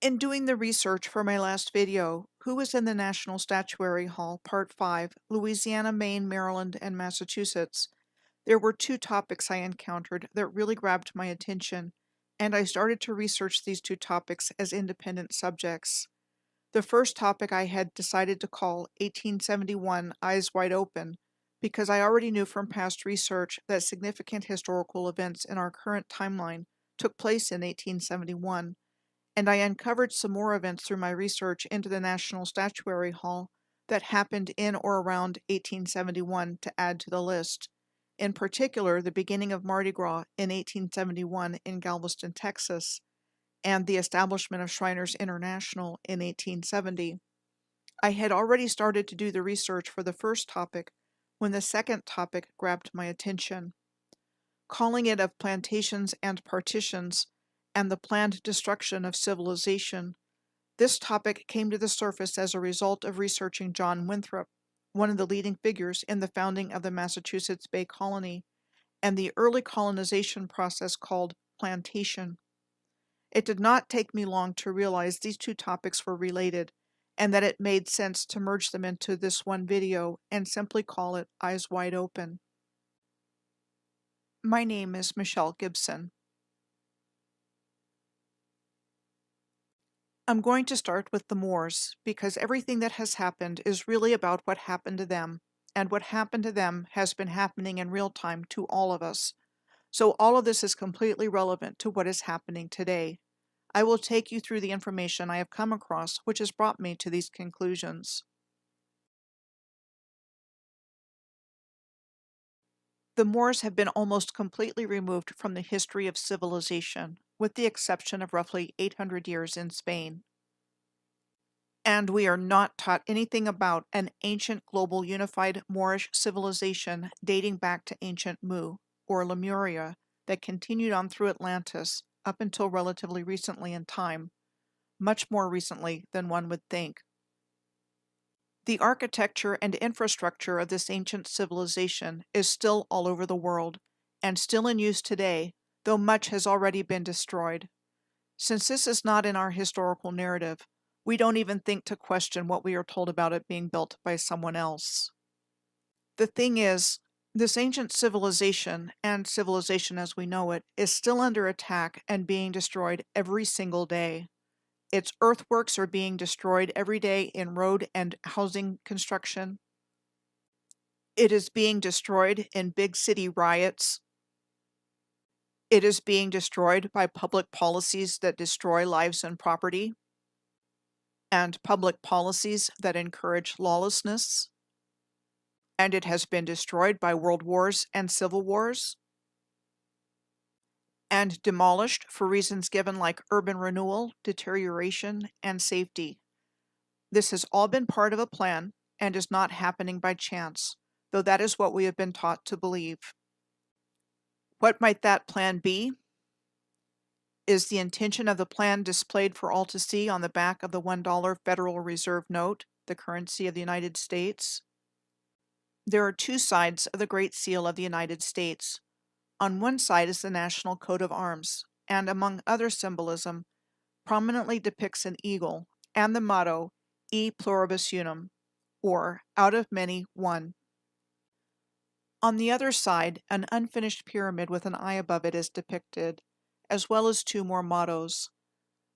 In doing the research for my last video, Who was in the National Statuary Hall, Part 5, Louisiana, Maine, Maryland, and Massachusetts, there were two topics I encountered that really grabbed my attention, and I started to research these two topics as independent subjects. The first topic I had decided to call 1871 Eyes Wide Open, because I already knew from past research that significant historical events in our current timeline took place in 1871, and I uncovered some more events through my research into the National Statuary Hall that happened in or around 1871 to add to the list. In particular, the beginning of Mardi Gras in 1871 in Galveston, Texas, and the establishment of Shriners International in 1870. I had already started to do the research for the first topic when the second topic grabbed my attention. Calling it of Plantations and Partitions and the planned destruction of civilization, this topic came to the surface as a result of researching John Winthrop, one of the leading figures in the founding of the Massachusetts Bay Colony, and the early colonization process called plantation. It did not take me long to realize these two topics were related, and that it made sense to merge them into this one video and simply call it Eyes Wide Open. My name is Michelle Gibson. I'm going to start with the Moors, because everything that has happened is really about what happened to them, and what happened to them has been happening in real time to all of us. So all of this is completely relevant to what is happening today. I will take you through the information I have come across, which has brought me to these conclusions. The Moors have been almost completely removed from the history of civilization, with the exception of roughly 800 years in Spain. And we are not taught anything about an ancient global unified Moorish civilization dating back to ancient Mu, or Lemuria, that continued on through Atlantis up until relatively recently in time, much more recently than one would think. The architecture and infrastructure of this ancient civilization is still all over the world, and still in use today, though much has already been destroyed. Since this is not in our historical narrative, we don't even think to question what we are told about it being built by someone else. The thing is, this ancient civilization, and civilization as we know it, is still under attack and being destroyed every single day. Its earthworks are being destroyed every day in road and housing construction. It is being destroyed in big city riots. It is being destroyed by public policies that destroy lives and property, and public policies that encourage lawlessness. And it has been destroyed by world wars and civil wars, and demolished for reasons given like urban renewal, deterioration, and safety. This has all been part of a plan and is not happening by chance, though that is what we have been taught to believe. What might that plan be? Is the intention of the plan displayed for all to see on the back of the $1 Federal Reserve note, the currency of the United States? There are two sides of the Great Seal of the United States. On one side is the national coat of arms, and among other symbolism, prominently depicts an eagle and the motto, E pluribus unum, or out of many, one. On the other side, an unfinished pyramid with an eye above it is depicted, as well as two more mottos.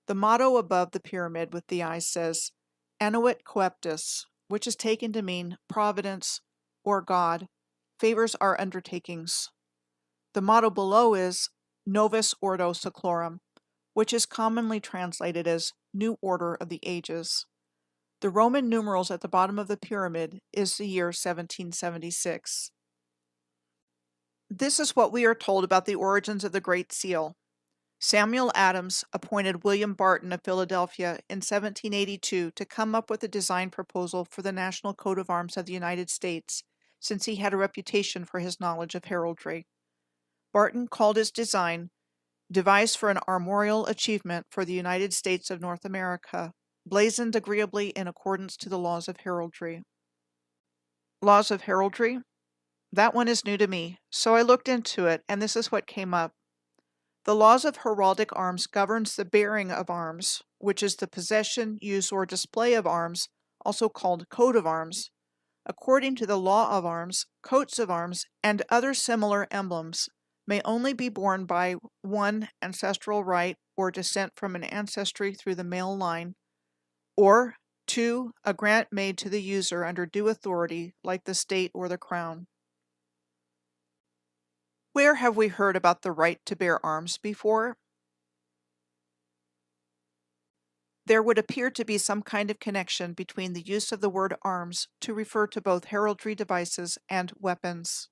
The motto above the pyramid with the eye says, Annuit coeptis, which is taken to mean Providence, or God, favors our undertakings. The motto below is Novus Ordo Seclorum, which is commonly translated as New Order of the Ages. The Roman numerals at the bottom of the pyramid is the year 1776. This is what we are told about the origins of the Great Seal. Samuel Adams appointed William Barton of Philadelphia in 1782 to come up with a design proposal for the national coat of arms of the United States, since he had a reputation for his knowledge of heraldry. Barton called his design Device for an Armorial Achievement for the United States of North America, blazoned agreeably in accordance to the laws of heraldry. Laws of heraldry? That one is new to me, so I looked into it, and this is what came up. The laws of heraldic arms governs the bearing of arms, which is the possession, use, or display of arms, also called coat of arms. According to the law of arms, coats of arms, and other similar emblems may only be borne by one ancestral right or descent from an ancestry through the male line, or two, a grant made to the user under due authority like the state or the crown. Where have we heard about the right to bear arms before? There would appear to be some kind of connection between the use of the word arms to refer to both heraldry devices and weapons.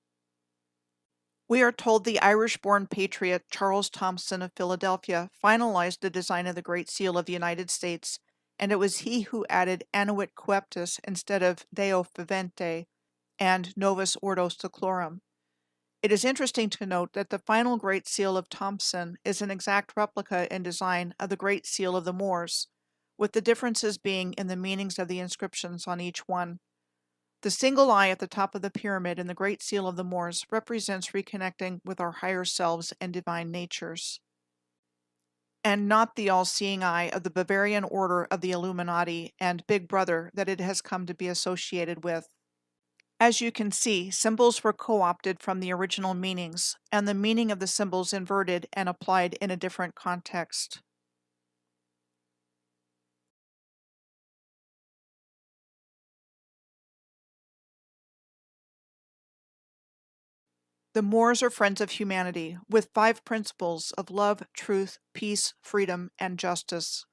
We are told the Irish-born patriot Charles Thomson of Philadelphia finalized the design of the Great Seal of the United States, and it was he who added Annuit Coeptis instead of Deo Vivente and Novus Ordo Seclorum. It is interesting to note that the final Great Seal of Thomson is an exact replica in design of the Great Seal of the Moors, with the differences being in the meanings of the inscriptions on each one. The single eye at the top of the pyramid in the Great Seal of the Moors represents reconnecting with our higher selves and divine natures, and not the all-seeing eye of the Bavarian Order of the Illuminati and Big Brother that it has come to be associated with. As you can see, symbols were co-opted from the original meanings, and the meaning of the symbols inverted and applied in a different context. The Moors are friends of humanity, with 5 principles of love, truth, peace, freedom, and justice,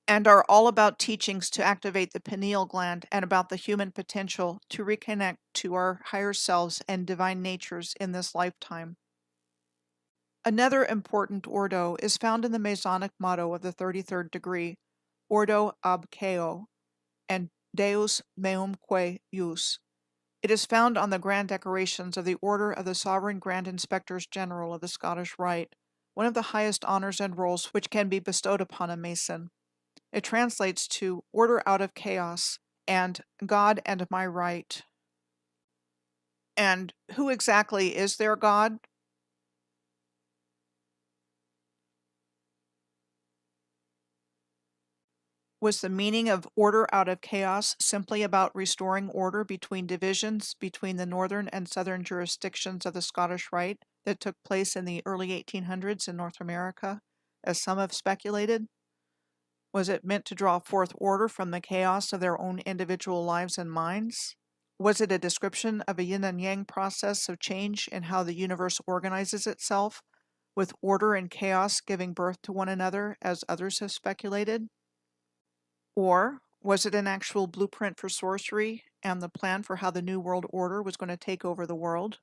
and are all about teachings to activate the pineal gland and about the human potential to reconnect to our higher selves and divine natures in this lifetime. Another important ordo is found in the Masonic motto of the 33rd degree, Ordo ab Chao, and Deus meumque jus. It is found on the grand decorations of the Order of the Sovereign Grand Inspectors General of the Scottish Rite, one of the highest honors and roles which can be bestowed upon a Mason. It translates to order out of chaos and God and my right. And who exactly is their God? Was the meaning of order out of chaos simply about restoring order between divisions between the northern and southern jurisdictions of the Scottish Rite that took place in the early 1800s in North America, as some have speculated? Was it meant to draw forth order from the chaos of their own individual lives and minds? Was it a description of a yin and yang process of change in how the universe organizes itself, with order and chaos giving birth to one another, as others have speculated? Or was it an actual blueprint for sorcery and the plan for how the New World Order was going to take over the world?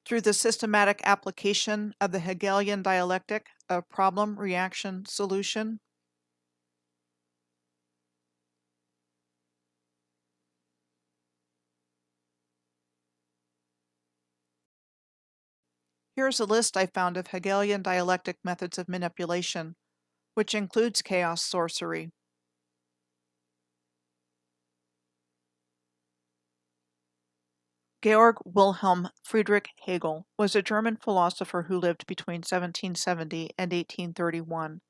Through the systematic application of the Hegelian dialectic of problem, reaction, solution? Here's a list I found of Hegelian dialectic methods of manipulation, which includes chaos sorcery. Georg Wilhelm Friedrich Hegel was a German philosopher who lived between 1770 and 1831.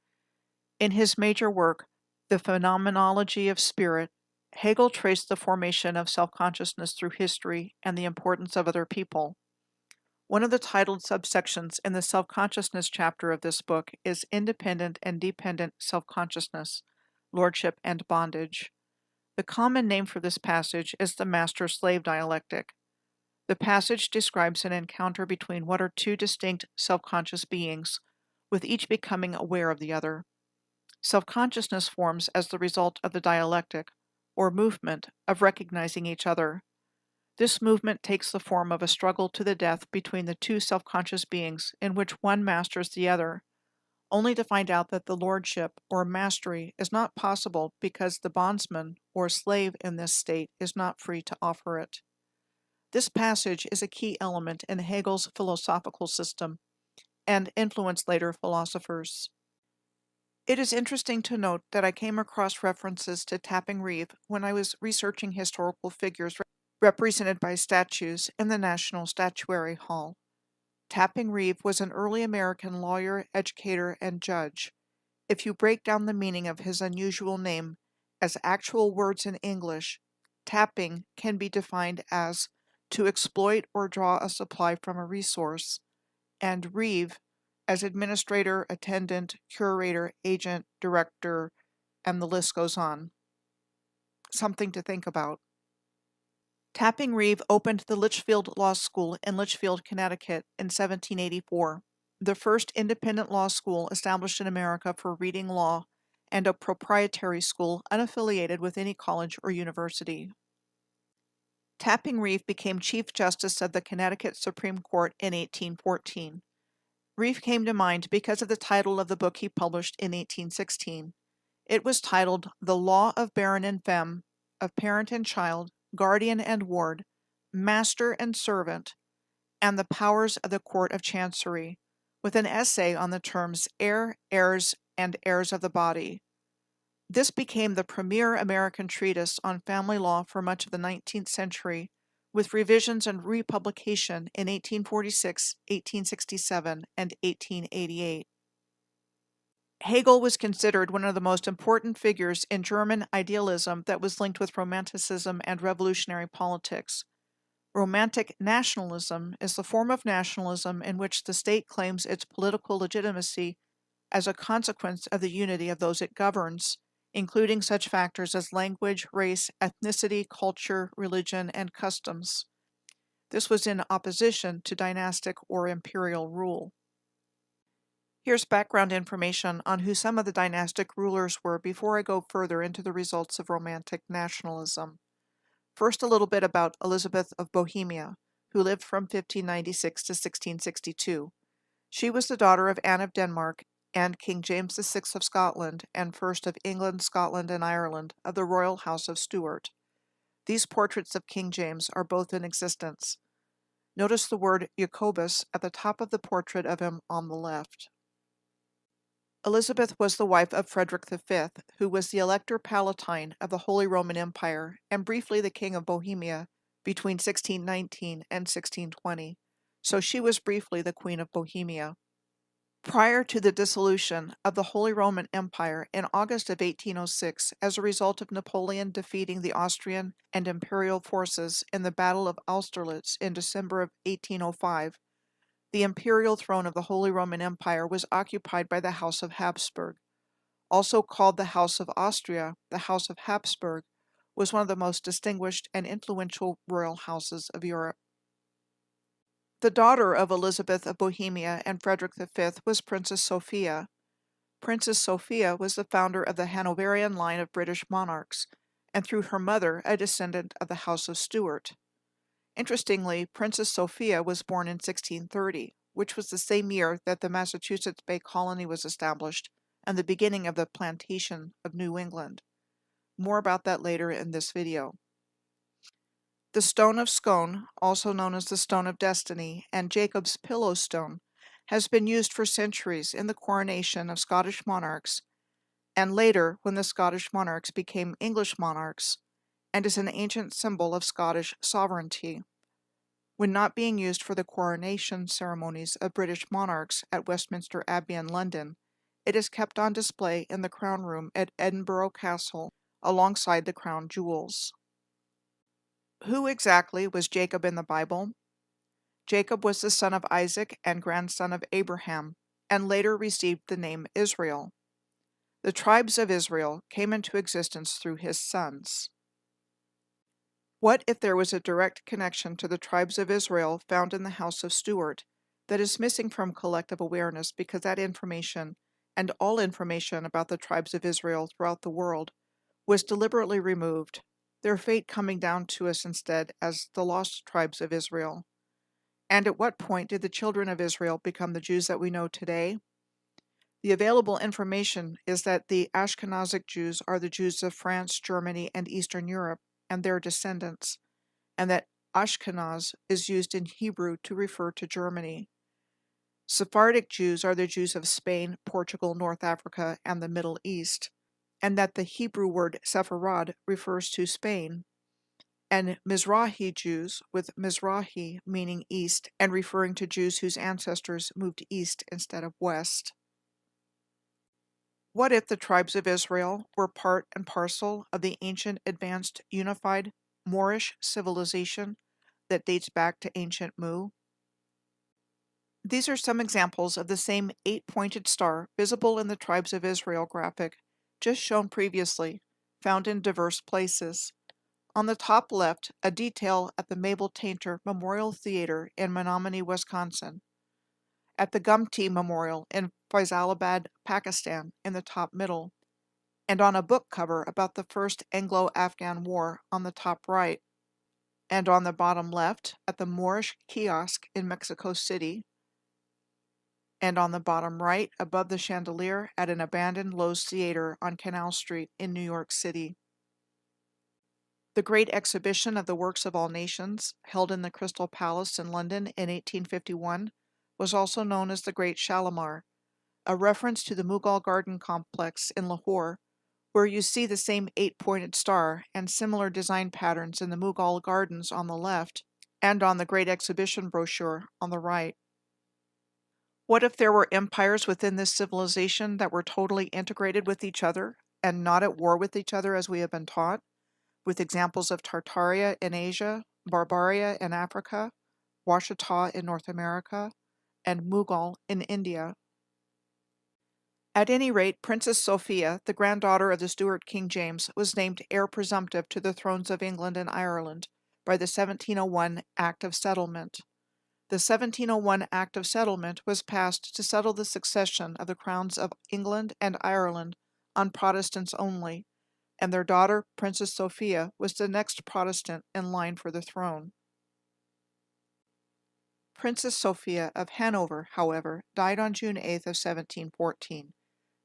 In his major work, The Phenomenology of Spirit, Hegel traced the formation of self-consciousness through history and the importance of other people. One of the titled subsections in the self-consciousness chapter of this book is Independent and Dependent Self-Consciousness, Lordship and Bondage. The common name for this passage is the master-slave dialectic. The passage describes an encounter between what are two distinct self-conscious beings, with each becoming aware of the other. Self-consciousness forms as the result of the dialectic, or movement, of recognizing each other. This movement takes the form of a struggle to the death between the two self-conscious beings in which one masters the other, only to find out that the lordship or mastery is not possible because the bondsman or slave in this state is not free to offer it. This passage is a key element in Hegel's philosophical system and influenced later philosophers. It is interesting to note that I came across references to Tapping Reeve when I was researching historical figures represented by statues in the National Statuary Hall. Tapping Reeve was an early American lawyer, educator, and judge. If you break down the meaning of his unusual name as actual words in English, tapping can be defined as to exploit or draw a supply from a resource, and Reeve as administrator, attendant, curator, agent, director, and the list goes on. Something to think about. Tapping Reeve opened the Litchfield Law School in Litchfield, Connecticut in 1784, the first independent law school established in America for reading law, and a proprietary school unaffiliated with any college or university. Tapping Reeve became Chief Justice of the Connecticut Supreme Court in 1814. Reeve came to mind because of the title of the book he published in 1816. It was titled The Law of Baron and Femme, of Parent and Child, Guardian and Ward, Master and Servant, and the Powers of the Court of Chancery, with an essay on the terms heir, heirs, and heirs of the body. This became the premier American treatise on family law for much of the 19th century, with revisions and republication in 1846, 1867, and 1888. Hegel was considered one of the most important figures in German idealism that was linked with Romanticism and revolutionary politics. Romantic nationalism is the form of nationalism in which the state claims its political legitimacy as a consequence of the unity of those it governs, including such factors as language, race, ethnicity, culture, religion, and customs. This was in opposition to dynastic or imperial rule. Here's background information on who some of the dynastic rulers were before I go further into the results of Romantic nationalism. First, a little bit about Elizabeth of Bohemia, who lived from 1596 to 1662. She was the daughter of Anne of Denmark and King James VI of Scotland, and first of England, Scotland, and Ireland of the royal house of Stuart. These portraits of King James are both in existence. Notice the word Jacobus at the top of the portrait of him on the left. Elizabeth was the wife of Frederick V, who was the Elector Palatine of the Holy Roman Empire and briefly the King of Bohemia between 1619 and 1620, so she was briefly the Queen of Bohemia. Prior to the dissolution of the Holy Roman Empire in August of 1806 as a result of Napoleon defeating the Austrian and imperial forces in the Battle of Austerlitz in December of 1805, the imperial throne of the Holy Roman Empire was occupied by the House of Habsburg. Also called the House of Austria, the House of Habsburg was one of the most distinguished and influential royal houses of Europe. The daughter of Elizabeth of Bohemia and Frederick V was Princess Sophia. Princess Sophia was the founder of the Hanoverian line of British monarchs, and through her mother, a descendant of the House of Stuart. Interestingly, Princess Sophia was born in 1630, which was the same year that the Massachusetts Bay Colony was established and the beginning of the plantation of New England. More about that later in this video. The Stone of Scone, also known as the Stone of Destiny, and Jacob's Pillow Stone, has been used for centuries in the coronation of Scottish monarchs, and later when the Scottish monarchs became English monarchs, and is an ancient symbol of Scottish sovereignty. When not being used for the coronation ceremonies of British monarchs at Westminster Abbey in London, it is kept on display in the Crown Room at Edinburgh Castle alongside the crown jewels. Who exactly was Jacob in the Bible? Jacob was the son of Isaac and grandson of Abraham, and later received the name Israel. The tribes of Israel came into existence through his sons. What if there was a direct connection to the tribes of Israel found in the House of Stuart that is missing from collective awareness because that information, and all information about the tribes of Israel throughout the world, was deliberately removed, their fate coming down to us instead as the lost tribes of Israel? And at what point did the children of Israel become the Jews that we know today? The available information is that the Ashkenazic Jews are the Jews of France, Germany, and Eastern Europe, and their descendants, and that Ashkenaz is used in Hebrew to refer to Germany. Sephardic Jews are the Jews of Spain, Portugal, North Africa, and the Middle East, and that the Hebrew word Sepharad refers to Spain. and Mizrahi Jews, with Mizrahi meaning east and referring to Jews whose ancestors moved east instead of west. What if the tribes of Israel were part and parcel of the ancient, advanced, unified Moorish civilization that dates back to ancient Mu? These are some examples of the same 8-pointed star visible in the Tribes of Israel graphic, just shown previously, found in diverse places. On the top left, a detail at the Mabel Tainter Memorial Theater in Menominee, Wisconsin. At the Gumti Memorial in Faisalabad, Pakistan, in the top middle. And on a book cover about the First Anglo-Afghan War on the top right. And on the bottom left, at the Moorish Kiosk in Mexico City. And on the bottom right, above the chandelier, at an abandoned Lowe's Theater on Canal Street in New York City. The Great Exhibition of the Works of All Nations, held in the Crystal Palace in London in 1851, was also known as the Great Shalimar, a reference to the Mughal Garden Complex in Lahore, where you see the same 8-pointed star and similar design patterns in the Mughal Gardens on the left, and on the Great Exhibition brochure on the right. What if there were empires within this civilization that were totally integrated with each other and not at war with each other as we have been taught, with examples of Tartaria in Asia, Barbaria in Africa, Washita in North America, and Mughal in India? At any rate, Princess Sophia, the granddaughter of the Stuart King James, was named heir presumptive to the thrones of England and Ireland by the 1701 Act of Settlement. The 1701 Act of Settlement was passed to settle the succession of the crowns of England and Ireland on Protestants only, and their daughter, Princess Sophia, was the next Protestant in line for the throne. Princess Sophia of Hanover, however, died on June 8th of 1714,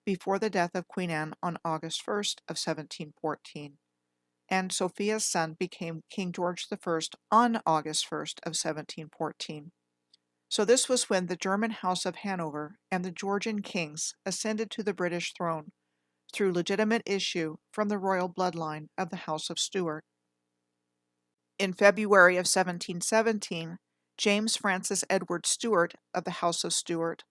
before the death of Queen Anne on August 1st of 1714, and Sophia's son became King George I on August 1st of 1714. So this was when the German House of Hanover and the Georgian kings ascended to the British throne through legitimate issue from the royal bloodline of the House of Stuart. In February of 1717, James Francis Edward Stuart of the House of Stuart,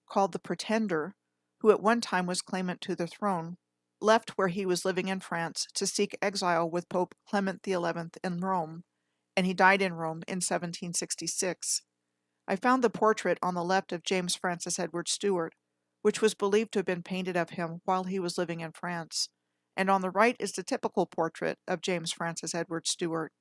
called the Pretender, who at one time was claimant to the throne, left where he was living in France to seek exile with Pope Clement XI in Rome, and he died in Rome in 1766. I found the portrait on the left of James Francis Edward Stuart, which was believed to have been painted of him while he was living in France, and on the right is the typical portrait of James Francis Edward Stuart.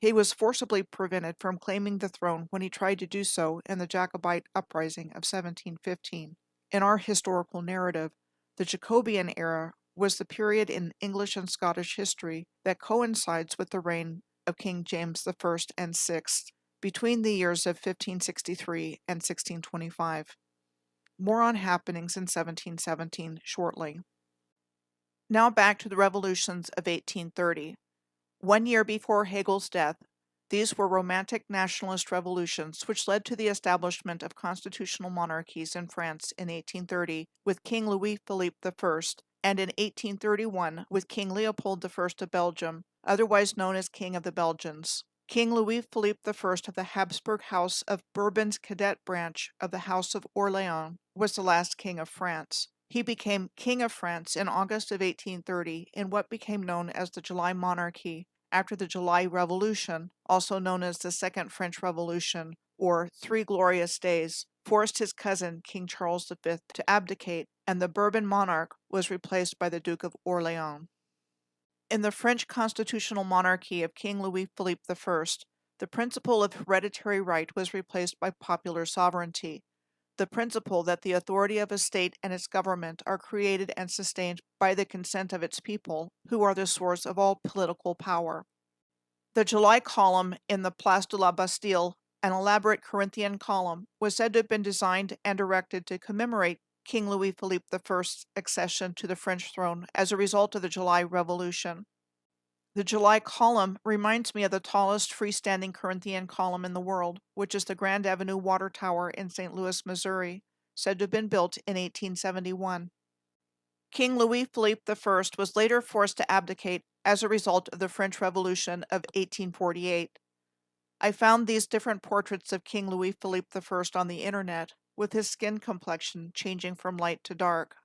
He was forcibly prevented from claiming the throne when he tried to do so in the Jacobite uprising of 1715. In our historical narrative, the Jacobean era was the period in English and Scottish history that coincides with the reign of King James I and VI, between the years of 1563 and 1625. More on happenings in 1717 shortly. Now back to the revolutions of 1830. 1 year before Hegel's death, these were romantic nationalist revolutions which led to the establishment of constitutional monarchies in France in 1830 with King Louis-Philippe I, and in 1831 with King Leopold I of Belgium, otherwise known as King of the Belgians. King Louis-Philippe I of the Habsburg House of Bourbon's cadet branch of the House of Orléans was the last king of France. He became King of France in August of 1830 in what became known as the July Monarchy, after the July Revolution, also known as the Second French Revolution, or Three Glorious Days, forced his cousin, King Charles V, to abdicate, and the Bourbon monarch was replaced by the Duke of Orléans. In the French constitutional monarchy of King Louis-Philippe I, the principle of hereditary right was replaced by popular sovereignty, the principle that the authority of a state and its government are created and sustained by the consent of its people, who are the source of all political power. The July column in the Place de la Bastille, an elaborate Corinthian column, was said to have been designed and erected to commemorate King Louis-Philippe I's accession to the French throne as a result of the July Revolution. The July column reminds me of the tallest freestanding Corinthian column in the world, which is the Grand Avenue Water Tower in St. Louis, Missouri, said to have been built in 1871. King Louis-Philippe I was later forced to abdicate as a result of the French Revolution of 1848. I found these different portraits of King Louis-Philippe I on the internet, with his skin complexion changing from light to dark.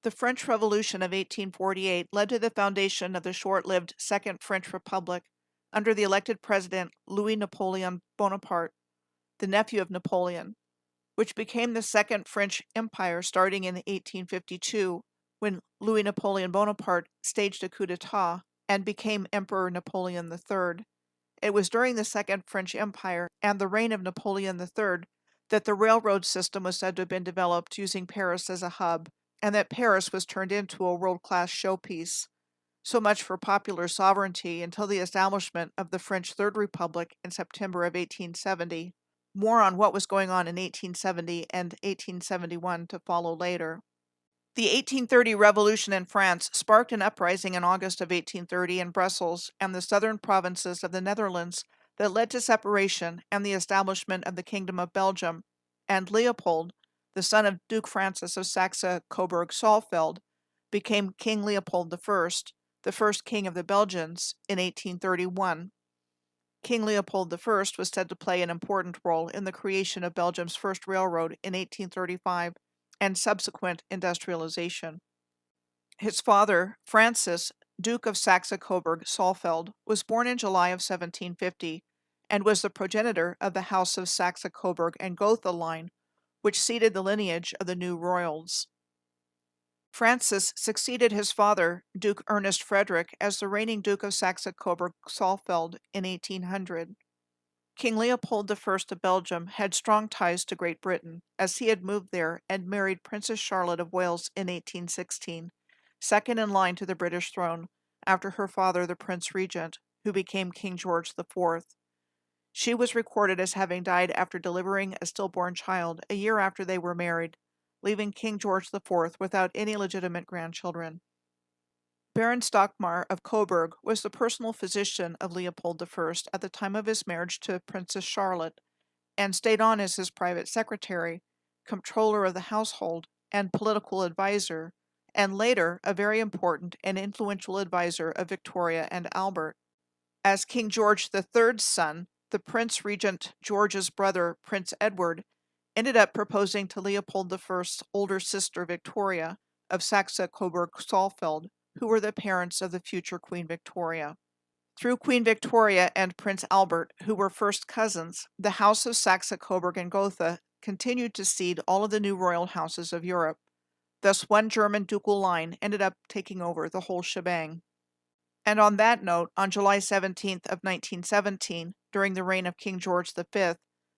The French Revolution of 1848 led to the foundation of the short-lived Second French Republic under the elected president Louis Napoleon Bonaparte, the nephew of Napoleon, which became the Second French Empire starting in 1852 when Louis Napoleon Bonaparte staged a coup d'etat and became Emperor Napoleon III. It was during the Second French Empire and the reign of Napoleon III that the railroad system was said to have been developed using Paris as a hub, and that Paris was turned into a world-class showpiece. So much for popular sovereignty until the establishment of the French Third Republic in September of 1870. More on what was going on in 1870 and 1871 to follow later. The 1830 Revolution in France sparked an uprising in August of 1830 in Brussels and the southern provinces of the Netherlands that led to separation and the establishment of the Kingdom of Belgium, and Leopold, the son of Duke Francis of Saxe-Coburg-Saalfeld, became King Leopold I, the first king of the Belgians, in 1831. King Leopold I was said to play an important role in the creation of Belgium's first railroad in 1835 and subsequent industrialization. His father, Francis, Duke of Saxe-Coburg-Saalfeld, was born in July of 1750 and was the progenitor of the House of Saxe-Coburg and Gotha line, which seeded the lineage of the new royals. Francis succeeded his father, Duke Ernest Frederick, as the reigning Duke of Saxe-Coburg-Saalfeld in 1800. King Leopold I of Belgium had strong ties to Great Britain, as he had moved there and married Princess Charlotte of Wales in 1816, second in line to the British throne, after her father, the Prince Regent, who became King George IV. She was recorded as having died after delivering a stillborn child a year after they were married, leaving King George IV without any legitimate grandchildren. Baron Stockmar of Coburg was the personal physician of Leopold I at the time of his marriage to Princess Charlotte, and stayed on as his private secretary, comptroller of the household, and political advisor, and later a very important and influential advisor of Victoria and Albert. As King George III's son, the Prince Regent George's brother, Prince Edward, ended up proposing to Leopold I's older sister Victoria of Saxe-Coburg-Saalfeld, who were the parents of the future Queen Victoria. Through Queen Victoria and Prince Albert, who were first cousins, the House of Saxe-Coburg and Gotha continued to seed all of the new royal houses of Europe. Thus, one German ducal line ended up taking over the whole shebang. And on that note, on July 17th of 1917, during the reign of King George V,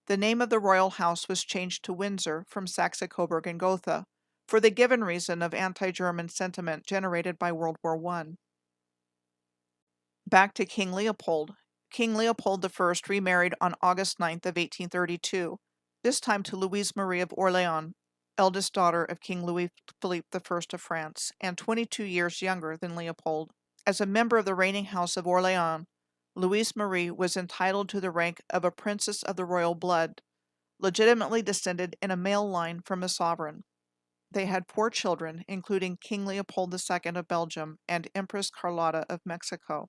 the name of the royal house was changed to Windsor from Saxe-Coburg and Gotha, for the given reason of anti-German sentiment generated by World War I. Back to King Leopold. King Leopold I remarried on August 9th of 1832, this time to Louise Marie of Orléans, eldest daughter of King Louis-Philippe I of France, and 22 years younger than Leopold. As a member of the reigning House of Orléans, Louise Marie was entitled to the rank of a princess of the royal blood, legitimately descended in a male line from a sovereign. They had 4 children, including King Leopold II of Belgium and Empress Carlotta of Mexico.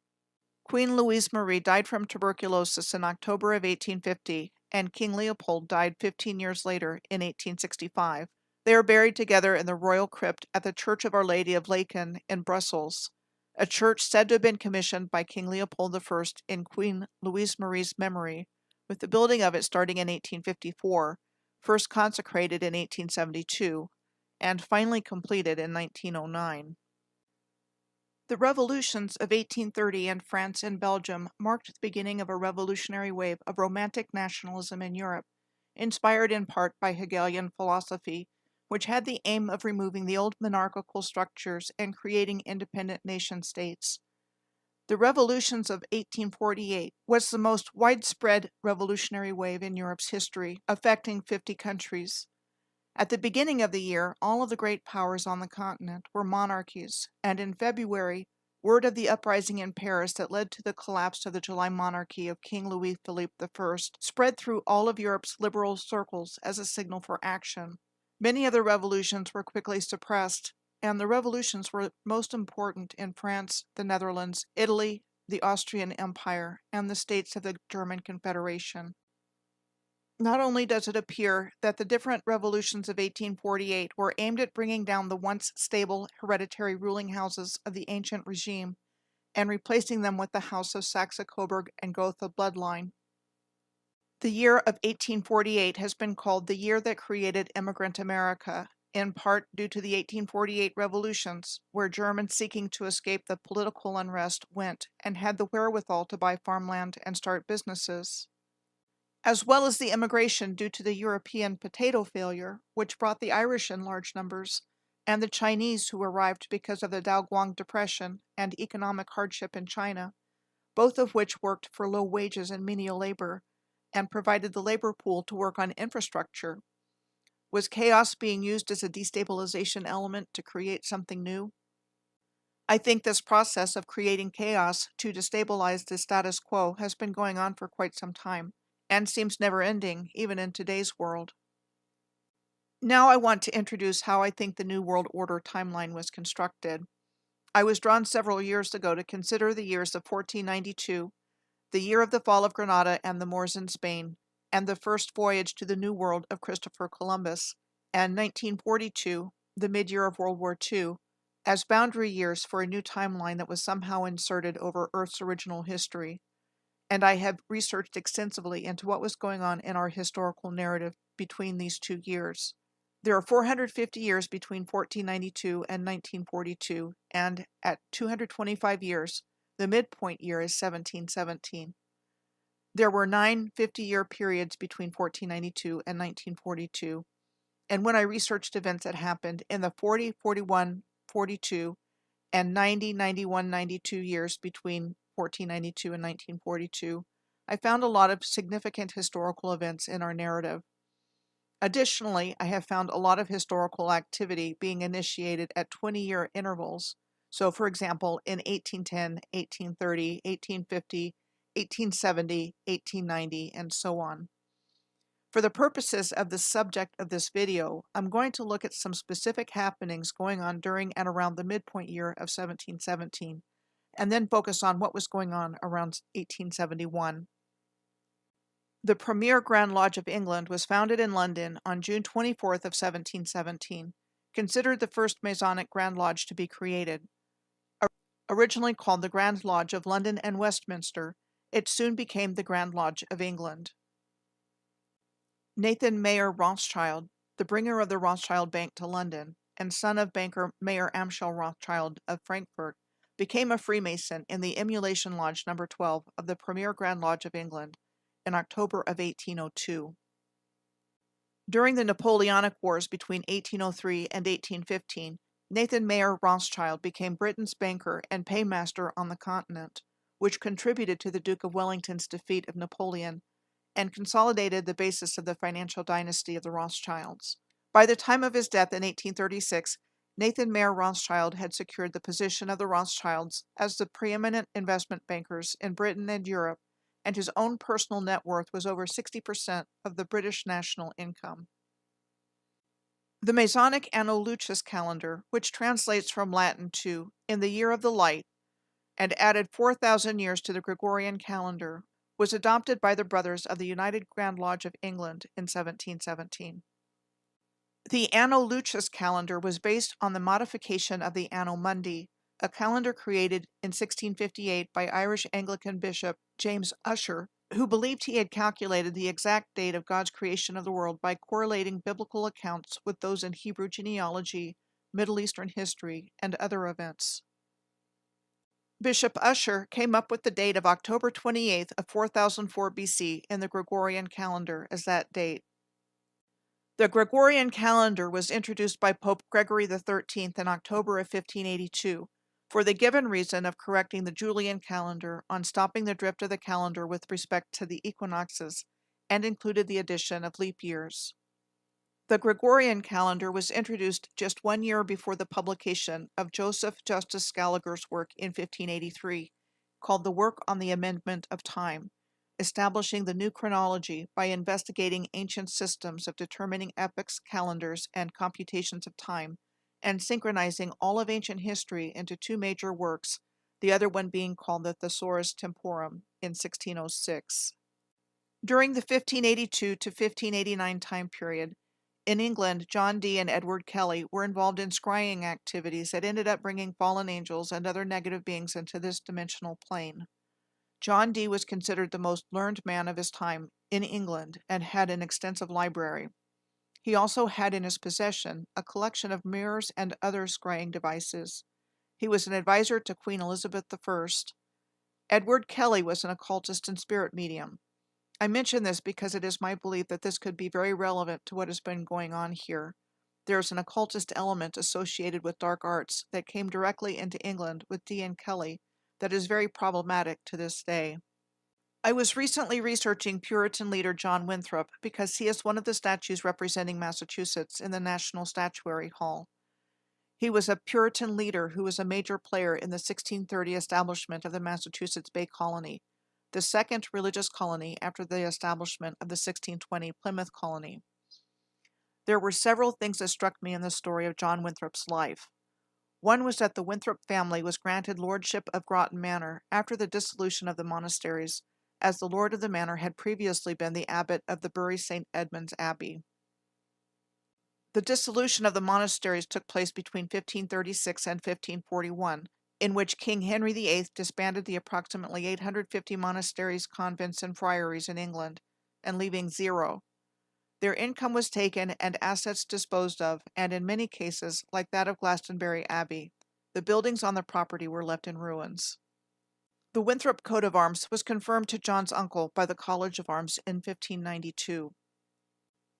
Queen Louise Marie died from tuberculosis in October of 1850, and King Leopold died 15 years later in 1865. They are buried together in the royal crypt at the Church of Our Lady of Laeken in Brussels, a church said to have been commissioned by King Leopold I in Queen Louise Marie's memory, with the building of it starting in 1854, first consecrated in 1872, and finally completed in 1909. The revolutions of 1830 in France and Belgium marked the beginning of a revolutionary wave of romantic nationalism in Europe, inspired in part by Hegelian philosophy, which had the aim of removing the old monarchical structures and creating independent nation-states. The revolutions of 1848 was the most widespread revolutionary wave in Europe's history, affecting 50 countries. At the beginning of the year, all of the great powers on the continent were monarchies, and in February, word of the uprising in Paris that led to the collapse of the July monarchy of King Louis-Philippe I spread through all of Europe's liberal circles as a signal for action. Many other revolutions were quickly suppressed, and the revolutions were most important in France, the Netherlands, Italy, the Austrian Empire, and the states of the German Confederation. Not only does it appear that the different revolutions of 1848 were aimed at bringing down the once stable hereditary ruling houses of the ancient regime and replacing them with the House of Saxe-Coburg and Gotha bloodline. The year of 1848 has been called the year that created immigrant America, in part due to the 1848 revolutions, where Germans seeking to escape the political unrest went and had the wherewithal to buy farmland and start businesses, as well as the immigration due to the European potato failure, which brought the Irish in large numbers, and the Chinese who arrived because of the Daoguang Depression and economic hardship in China, both of which worked for low wages and menial labor, and provided the labor pool to work on infrastructure. Was chaos being used as a destabilization element to create something new? I think this process of creating chaos to destabilize the status quo has been going on for quite some time, and seems never-ending, even in today's world. Now I want to introduce how I think the New World Order timeline was constructed. I was drawn several years ago to consider the years of 1492, the year of the fall of Granada and the Moors in Spain, and the first voyage to the New World of Christopher Columbus, and 1942, the mid-year of World War II, as boundary years for a new timeline that was somehow inserted over Earth's original history. And I have researched extensively into what was going on in our historical narrative between these 2 years. There are 450 years between 1492 and 1942, and at 225 years, the midpoint year is 1717. There were 9 50-year periods between 1492 and 1942, and when I researched events that happened in the 40, 41, 42, and 90, 91, 92 years between 1492 and 1942, I found a lot of significant historical events in our narrative. Additionally, I have found a lot of historical activity being initiated at 20-year intervals. So, for example, in 1810, 1830, 1850, 1870, 1890, and so on. For the purposes of the subject of this video, I'm going to look at some specific happenings going on during and around the midpoint year of 1717, and then focus on what was going on around 1871. The premier Grand Lodge of England was founded in London on June 24th of 1717, considered the first Masonic Grand Lodge to be created. Originally called the Grand Lodge of London and Westminster, it soon became the Grand Lodge of England. Nathan Mayer Rothschild, the bringer of the Rothschild Bank to London, and son of banker Mayer Amschel Rothschild of Frankfurt, became a Freemason in the Emulation Lodge No. 12 of the premier Grand Lodge of England in October of 1802. During the Napoleonic Wars between 1803 and 1815, Nathan Mayer Rothschild became Britain's banker and paymaster on the continent, which contributed to the Duke of Wellington's defeat of Napoleon and consolidated the basis of the financial dynasty of the Rothschilds. By the time of his death in 1836, Nathan Mayer Rothschild had secured the position of the Rothschilds as the preeminent investment bankers in Britain and Europe, and his own personal net worth was over 60% of the British national income. The Masonic Anno Lucis calendar, which translates from Latin to "in the year of the light," and added 4,000 years to the Gregorian calendar, was adopted by the Brothers of the United Grand Lodge of England in 1717. The Anno Lucis calendar was based on the modification of the Anno Mundi, a calendar created in 1658 by Irish Anglican Bishop James Ussher, who believed he had calculated the exact date of God's creation of the world by correlating biblical accounts with those in Hebrew genealogy, Middle Eastern history, and other events. Bishop Ussher came up with the date of October 28th of 4004 BC in the Gregorian calendar as that date. The Gregorian calendar was introduced by Pope Gregory XIII in October of 1582, for the given reason of correcting the Julian calendar on stopping the drift of the calendar with respect to the equinoxes, and included the addition of leap years. The Gregorian calendar was introduced just 1 year before the publication of Joseph Justus Scaliger's work in 1583, called The Work on the Amendment of Time, establishing the new chronology by investigating ancient systems of determining epochs, calendars, and computations of time, and synchronizing all of ancient history into two major works, the other one being called the Thesaurus Temporum in 1606. During the 1582 to 1589 time period, in England, John Dee and Edward Kelly were involved in scrying activities that ended up bringing fallen angels and other negative beings into this dimensional plane. John Dee was considered the most learned man of his time in England and had an extensive library. He also had in his possession a collection of mirrors and other scrying devices. He was an advisor to Queen Elizabeth I. Edward Kelly was an occultist and spirit medium. I mention this because it is my belief that this could be very relevant to what has been going on here. There is an occultist element associated with dark arts that came directly into England with Dee and Kelly that is very problematic to this day. I was recently researching Puritan leader John Winthrop because he is one of the statues representing Massachusetts in the National Statuary Hall. He was a Puritan leader who was a major player in the 1630 establishment of the Massachusetts Bay Colony, the second religious colony after the establishment of the 1620 Plymouth Colony. There were several things that struck me in the story of John Winthrop's life. One was that the Winthrop family was granted lordship of Groton Manor after the dissolution of the monasteries, as the lord of the manor had previously been the abbot of the Bury St. Edmund's Abbey. The dissolution of the monasteries took place between 1536 and 1541, in which King Henry VIII disbanded the approximately 850 monasteries, convents, and friaries in England, and leaving zero. Their income was taken and assets disposed of, and in many cases, like that of Glastonbury Abbey, the buildings on the property were left in ruins. The Winthrop coat of arms was confirmed to John's uncle by the College of Arms in 1592.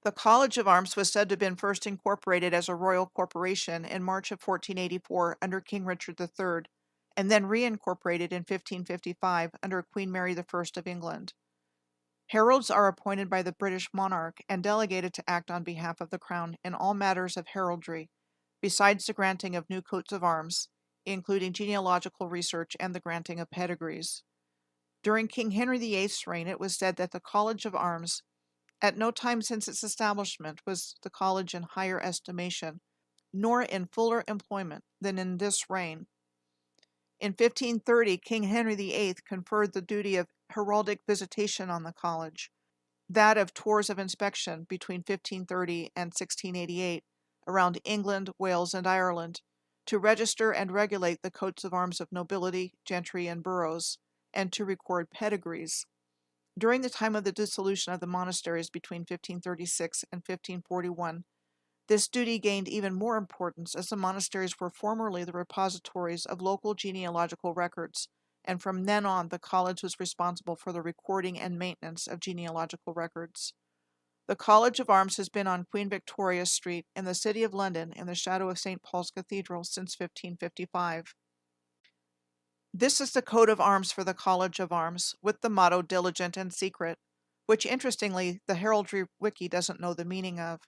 The College of Arms was said to have been first incorporated as a royal corporation in March of 1484 under King Richard III, and then reincorporated in 1555 under Queen Mary I of England. Heralds are appointed by the British monarch and delegated to act on behalf of the Crown in all matters of heraldry, besides the granting of new coats of arms, including genealogical research and the granting of pedigrees. During King Henry VIII's reign, it was said that the College of Arms, at no time since its establishment was the college in higher estimation, nor in fuller employment than in this reign. In 1530, King Henry VIII conferred the duty of heraldic visitation on the college, that of tours of inspection between 1530 and 1688 around England, Wales, and Ireland, to register and regulate the coats of arms of nobility, gentry, and boroughs, and to record pedigrees. During the time of the dissolution of the monasteries between 1536 and 1541, this duty gained even more importance as the monasteries were formerly the repositories of local genealogical records, and from then on the college was responsible for the recording and maintenance of genealogical records. The College of Arms has been on Queen Victoria Street in the City of London in the shadow of St. Paul's Cathedral since 1555. This is the coat of arms for the College of Arms, with the motto Diligent and Secret, which interestingly the Heraldry Wiki doesn't know the meaning of.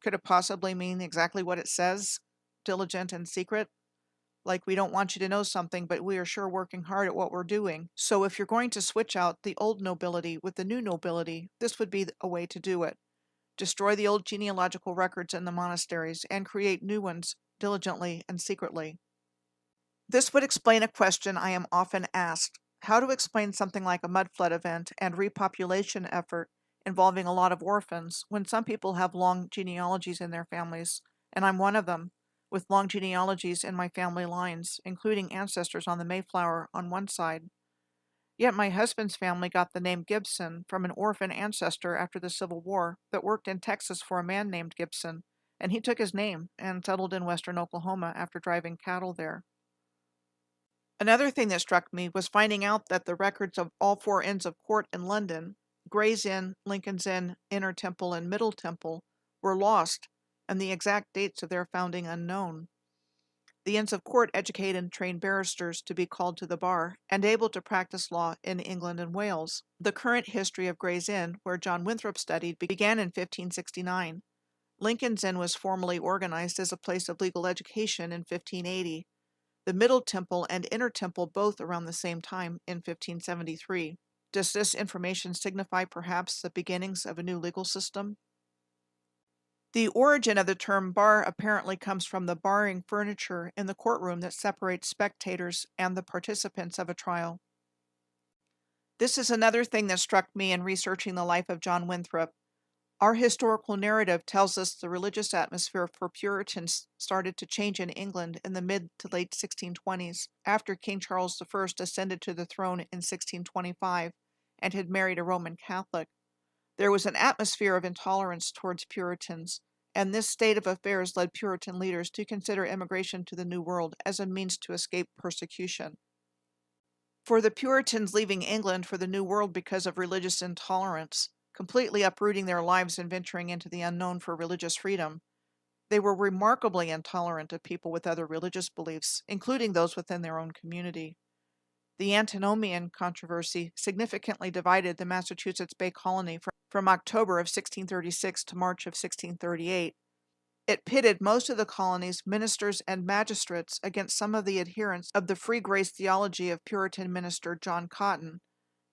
Could it possibly mean exactly what it says? Diligent and secret? Like we don't want you to know something, but we are sure working hard at what we're doing. So if you're going to switch out the old nobility with the new nobility, this would be a way to do it. Destroy the old genealogical records in the monasteries and create new ones diligently and secretly. This would explain a question I am often asked: how to explain something like a mud flood event and repopulation effort involving a lot of orphans when some people have long genealogies in their families, and I'm one of them, with long genealogies in my family lines, including ancestors on the Mayflower on one side. Yet my husband's family got the name Gibson from an orphan ancestor after the Civil War that worked in Texas for a man named Gibson, and he took his name and settled in western Oklahoma after driving cattle there. Another thing that struck me was finding out that the records of all four Inns of Court in London, Gray's Inn, Lincoln's Inn, Inner Temple, and Middle Temple, were lost, and the exact dates of their founding unknown. The Inns of Court educate and train barristers to be called to the bar and able to practice law in England and Wales. The current history of Gray's Inn, where John Winthrop studied, began in 1569. Lincoln's Inn was formally organized as a place of legal education in 1580. The Middle Temple and Inner Temple both around the same time in 1573. Does this information signify perhaps the beginnings of a new legal system? The origin of the term bar apparently comes from the barring furniture in the courtroom that separates spectators and the participants of a trial. This is another thing that struck me in researching the life of John Winthrop. Our historical narrative tells us the religious atmosphere for Puritans started to change in England in the mid to late 1620s, after King Charles I ascended to the throne in 1625 and had married a Roman Catholic. There was an atmosphere of intolerance towards Puritans, and this state of affairs led Puritan leaders to consider immigration to the New World as a means to escape persecution. For the Puritans leaving England for the New World because of religious intolerance, completely uprooting their lives and venturing into the unknown for religious freedom, they were remarkably intolerant of people with other religious beliefs, including those within their own community. The Antinomian controversy significantly divided the Massachusetts Bay Colony from October of 1636 to March of 1638. It pitted most of the colony's ministers and magistrates against some of the adherents of the free grace theology of Puritan minister John Cotton,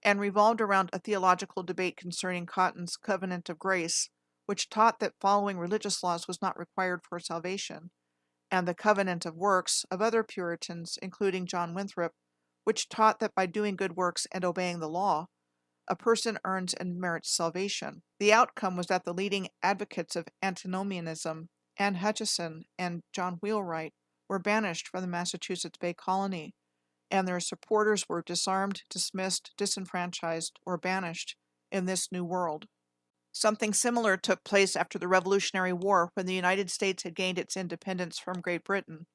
and revolved around a theological debate concerning Cotton's covenant of grace, which taught that following religious laws was not required for salvation, and the covenant of works of other Puritans, including John Winthrop, which taught that by doing good works and obeying the law, a person earns and merits salvation. The outcome was that the leading advocates of antinomianism, Anne Hutchison and John Wheelwright, were banished from the Massachusetts Bay Colony, and their supporters were disarmed, dismissed, disenfranchised, or banished in this new world. Something similar took place after the Revolutionary War, when the United States had gained its independence from Great Britain.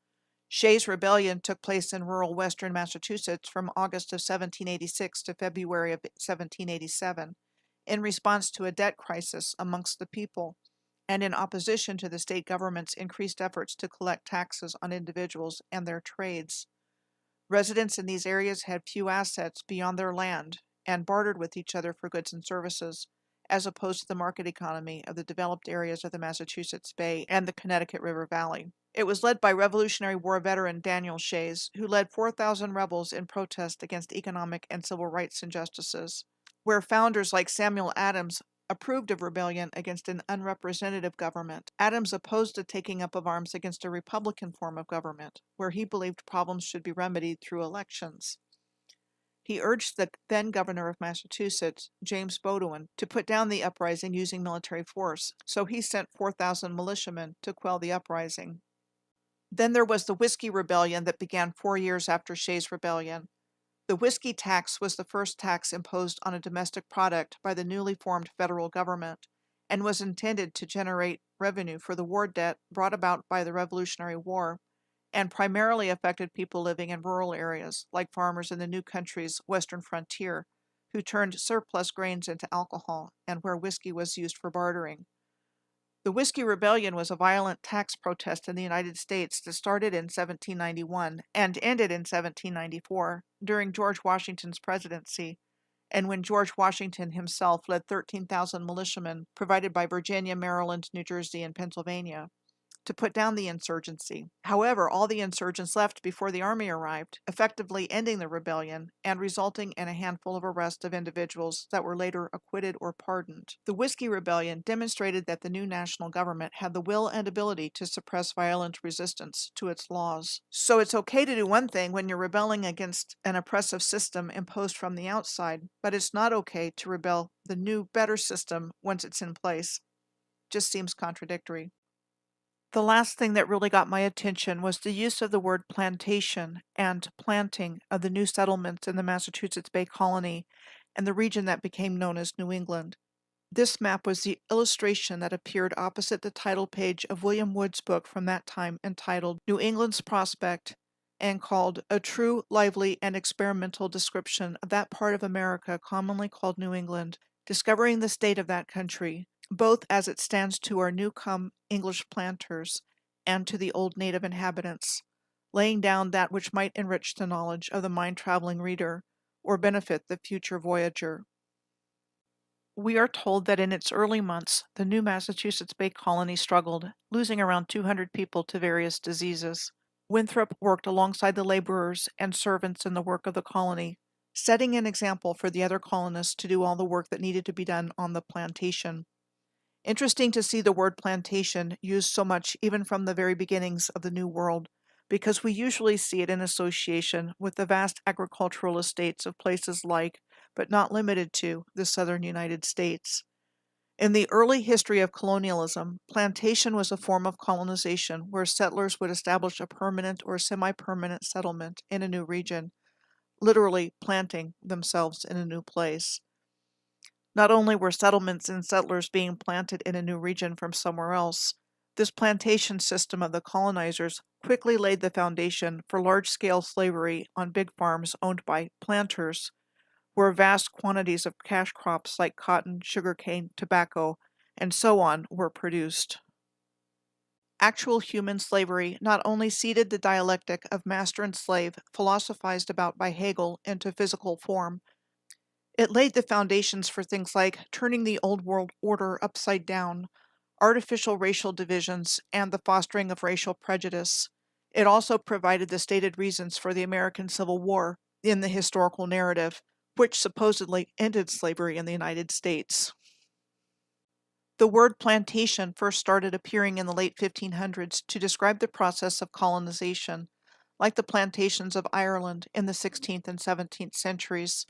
Shays' Rebellion took place in rural western Massachusetts from August of 1786 to February of 1787, in response to a debt crisis amongst the people, and in opposition to the state government's increased efforts to collect taxes on individuals and their trades. Residents in these areas had few assets beyond their land and bartered with each other for goods and services, as opposed to the market economy of the developed areas of the Massachusetts Bay and the Connecticut River Valley. It was led by Revolutionary War veteran Daniel Shays, who led 4,000 rebels in protest against economic and civil rights injustices. Where founders like Samuel Adams approved of rebellion against an unrepresentative government, Adams opposed the taking up of arms against a republican form of government, where he believed problems should be remedied through elections. He urged the then governor of Massachusetts, James Bowdoin, to put down the uprising using military force, so he sent 4,000 militiamen to quell the uprising. Then there was the Whiskey Rebellion that began 4 years after Shays' Rebellion. The whiskey tax was the first tax imposed on a domestic product by the newly formed federal government, and was intended to generate revenue for the war debt brought about by the Revolutionary War, and primarily affected people living in rural areas, like farmers in the new country's western frontier, who turned surplus grains into alcohol, and where whiskey was used for bartering. The Whiskey Rebellion was a violent tax protest in the United States that started in 1791 and ended in 1794 during George Washington's presidency, and when George Washington himself led 13,000 militiamen provided by Virginia, Maryland, New Jersey, and Pennsylvania to put down the insurgency. However, all the insurgents left before the army arrived, effectively ending the rebellion and resulting in a handful of arrests of individuals that were later acquitted or pardoned. The Whiskey Rebellion demonstrated that the new national government had the will and ability to suppress violent resistance to its laws. So it's okay to do one thing when you're rebelling against an oppressive system imposed from the outside, but it's not okay to rebel the new, better system once it's in place. Just seems contradictory. The last thing that really got my attention was the use of the word plantation and planting of the new settlements in the Massachusetts Bay Colony and the region that became known as New England. This map was the illustration that appeared opposite the title page of William Wood's book from that time, entitled New England's Prospect, and called A True, Lively, and Experimental Description of that part of America commonly called New England, discovering the state of that country, both as it stands to our new-come English planters and to the old native inhabitants, laying down that which might enrich the knowledge of the mind-traveling reader or benefit the future voyager. We are told that in its early months, the new Massachusetts Bay Colony struggled, losing around 200 people to various diseases. Winthrop worked alongside the laborers and servants in the work of the colony, setting an example for the other colonists to do all the work that needed to be done on the plantation. Interesting to see the word plantation used so much even from the very beginnings of the New World, because we usually see it in association with the vast agricultural estates of places like, but not limited to, the southern United States. In the early history of colonialism, plantation was a form of colonization where settlers would establish a permanent or semi-permanent settlement in a new region, literally planting themselves in a new place. Not only were settlements and settlers being planted in a new region from somewhere else, this plantation system of the colonizers quickly laid the foundation for large-scale slavery on big farms owned by planters, where vast quantities of cash crops like cotton, sugarcane, tobacco, and so on were produced. Actual human slavery not only seeded the dialectic of master and slave philosophized about by Hegel into physical form, it laid the foundations for things like turning the old world order upside down, artificial racial divisions, and the fostering of racial prejudice. It also provided the stated reasons for the American Civil War in the historical narrative, which supposedly ended slavery in the United States. The word plantation first started appearing in the late 1500s to describe the process of colonization, like the plantations of Ireland in the 16th and 17th centuries,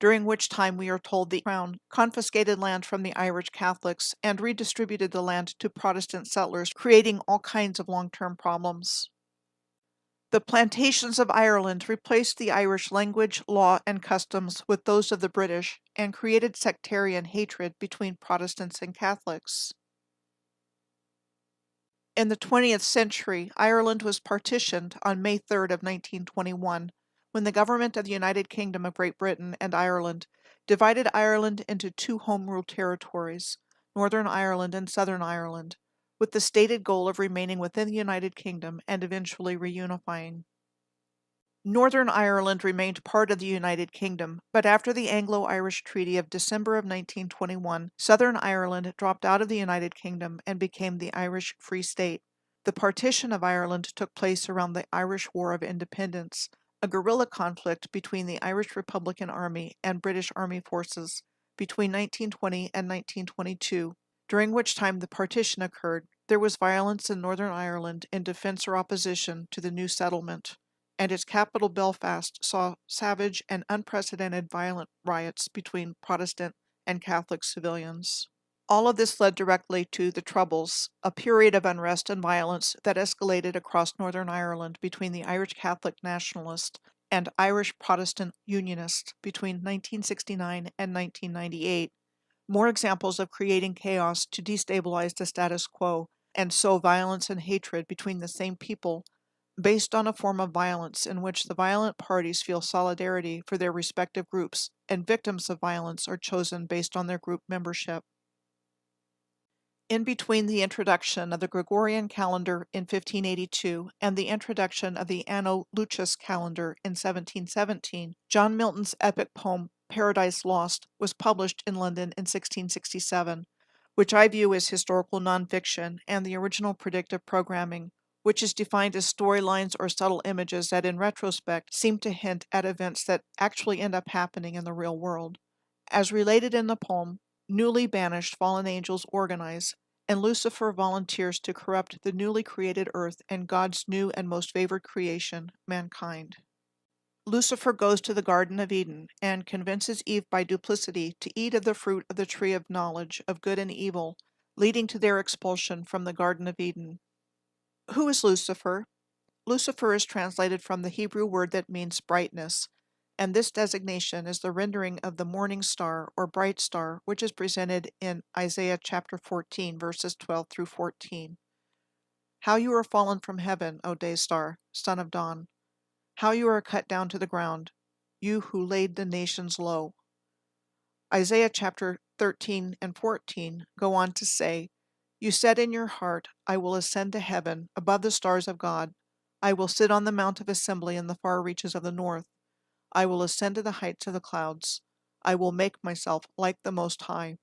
during which time we are told the Crown confiscated land from the Irish Catholics and redistributed the land to Protestant settlers, creating all kinds of long-term problems. The plantations of Ireland replaced the Irish language, law, and customs with those of the British and created sectarian hatred between Protestants and Catholics. In the 20th century, Ireland was partitioned on May 3rd of 1921, when the government of the United Kingdom of Great Britain and Ireland divided Ireland into two home rule territories, Northern Ireland and Southern Ireland, with the stated goal of remaining within the United Kingdom and eventually reunifying. Northern Ireland remained part of the United Kingdom, but after the Anglo-Irish Treaty of December of 1921, Southern Ireland dropped out of the United Kingdom and became the Irish Free State. The partition of Ireland took place around the Irish War of Independence, a guerrilla conflict between the Irish Republican Army and British Army forces between 1920 and 1922, during which time the partition occurred. There was violence in Northern Ireland in defense or opposition to the new settlement, and its capital Belfast saw savage and unprecedented violent riots between Protestant and Catholic civilians. All of this led directly to the Troubles, a period of unrest and violence that escalated across Northern Ireland between the Irish Catholic Nationalists and Irish Protestant Unionists between 1969 and 1998. More examples of creating chaos to destabilize the status quo and sow violence and hatred between the same people, based on a form of violence in which the violent parties feel solidarity for their respective groups, and victims of violence are chosen based on their group membership. In between the introduction of the Gregorian calendar in 1582 and the introduction of the Anno Lucis calendar in 1717, John Milton's epic poem Paradise Lost was published in London in 1667, which I view as historical nonfiction and the original predictive programming, which is defined as storylines or subtle images that in retrospect seem to hint at events that actually end up happening in the real world. As related in the poem, newly banished fallen angels organize, and Lucifer volunteers to corrupt the newly created earth and God's new and most favored creation, mankind. Lucifer goes to the Garden of Eden and convinces Eve by duplicity to eat of the fruit of the tree of knowledge of good and evil, leading to their expulsion from the Garden of Eden. Who is Lucifer? Lucifer is translated from the Hebrew word that means brightness, and this designation is the rendering of the morning star or bright star, which is presented in Isaiah chapter 14, verses 12 through 14. How you are fallen from heaven, O day star, son of dawn! How you are cut down to the ground, you who laid the nations low. Isaiah chapter 13 and 14 go on to say, You said in your heart, I will ascend to heaven, above the stars of God. I will sit on the mount of assembly in the far reaches of the north. I will ascend to the heights of the clouds. I will make myself like the Most High.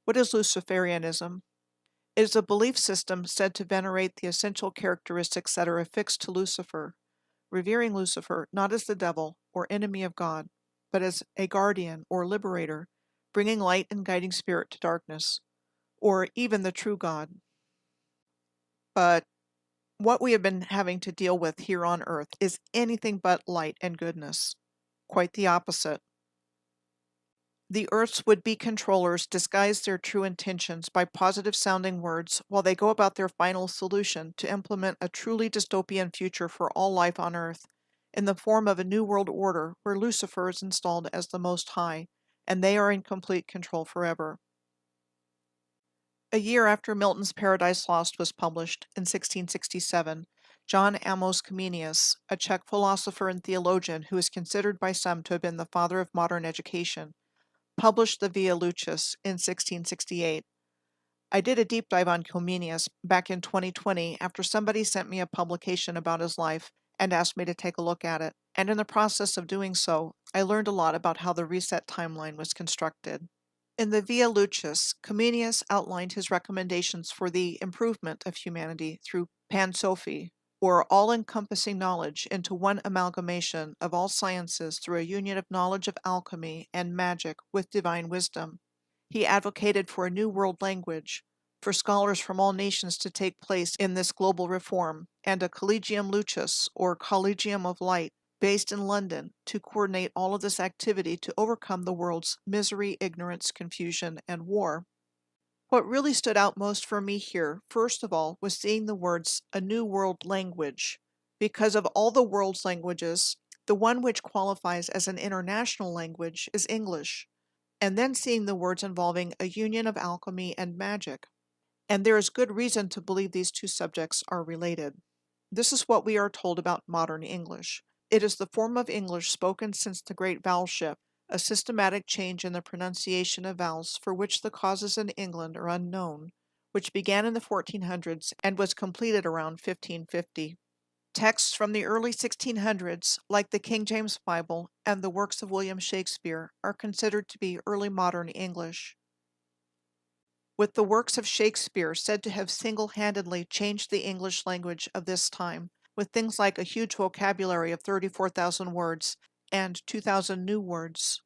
What is Luciferianism? It is a belief system said to venerate the essential characteristics that are affixed to Lucifer, revering Lucifer not as the devil or enemy of God, but as a guardian or liberator, bringing light and guiding spirit to darkness, or even the true God. But what we have been having to deal with here on Earth is anything but light and goodness. Quite the opposite. The Earth's would-be controllers disguise their true intentions by positive-sounding words while they go about their final solution to implement a truly dystopian future for all life on Earth, in the form of a new world order where Lucifer is installed as the Most High, and they are in complete control forever. A year after Milton's Paradise Lost was published, in 1667, John Amos Comenius, a Czech philosopher and theologian who is considered by some to have been the father of modern education, published the Via Lucis in 1668. I did a deep dive on Comenius back in 2020 after somebody sent me a publication about his life and asked me to take a look at it, and in the process of doing so, I learned a lot about how the reset timeline was constructed. In the Via Lucis, Comenius outlined his recommendations for the improvement of humanity through pansophy, or all-encompassing knowledge into one amalgamation of all sciences through a union of knowledge of alchemy and magic with divine wisdom. He advocated for a new world language, for scholars from all nations to take place in this global reform, and a Collegium Lucis, or Collegium of Light, based in London, to coordinate all of this activity to overcome the world's misery, ignorance, confusion, and war. What really stood out most for me here, first of all, was seeing the words, a new world language. Because of all the world's languages, the one which qualifies as an international language is English, and then seeing the words involving a union of alchemy and magic. And there is good reason to believe these two subjects are related. This is what we are told about modern English. It is the form of English spoken since the Great Vowel Shift, a systematic change in the pronunciation of vowels for which the causes in England are unknown, which began in the 1400s and was completed around 1550. Texts from the early 1600s, like the King James Bible and the works of William Shakespeare, are considered to be early modern English. With the works of Shakespeare said to have single-handedly changed the English language of this time, with things like a huge vocabulary of 34,000 words and 2,000 new words.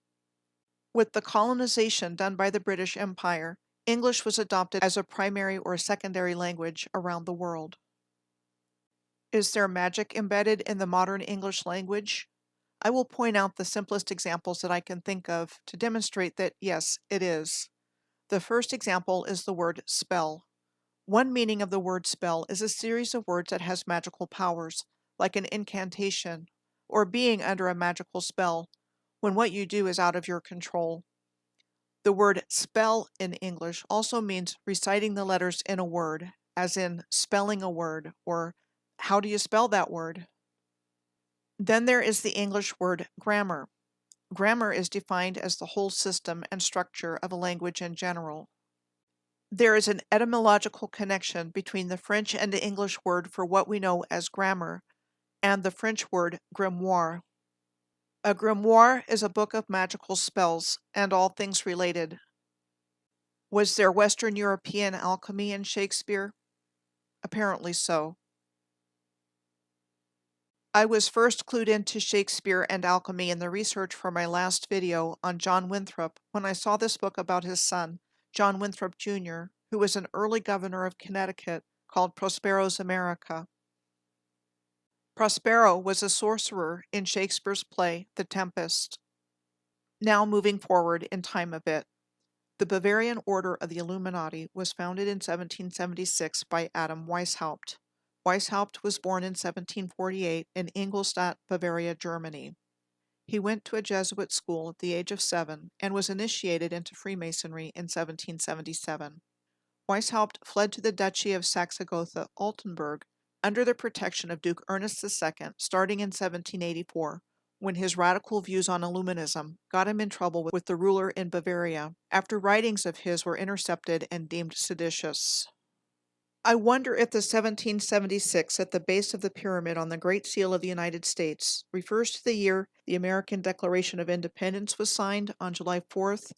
With the colonization done by the British Empire, English was adopted as a primary or secondary language around the world. Is there magic embedded in the modern English language? I will point out the simplest examples that I can think of to demonstrate that yes, it is. The first example is the word spell. One meaning of the word spell is a series of words that has magical powers, like an incantation, or being under a magical spell, when what you do is out of your control. The word spell in English also means reciting the letters in a word, as in spelling a word, or how do you spell that word? Then there is the English word grammar. Grammar is defined as the whole system and structure of a language in general. There is an etymological connection between the French and the English word for what we know as grammar and the French word grimoire. A grimoire is a book of magical spells and all things related. Was there Western European alchemy in Shakespeare? Apparently so. I was first clued into Shakespeare and alchemy in the research for my last video on John Winthrop when I saw this book about his son, John Winthrop Jr., who was an early governor of Connecticut called Prospero's America. Prospero was a sorcerer in Shakespeare's play The Tempest. Now moving forward in time a bit. The Bavarian Order of the Illuminati was founded in 1776 by Adam Weishaupt. Weishaupt was born in 1748 in Ingolstadt, Bavaria, Germany. He went to a Jesuit school at the age of 7 and was initiated into Freemasonry in 1777. Weishaupt fled to the Duchy of Saxe-Gotha-Altenburg under the protection of Duke Ernest II starting in 1784, when his radical views on Illuminism got him in trouble with the ruler in Bavaria after writings of his were intercepted and deemed seditious. I wonder if the 1776 at the base of the pyramid on the Great Seal of the United States refers to the year the American Declaration of Independence was signed on July 4th,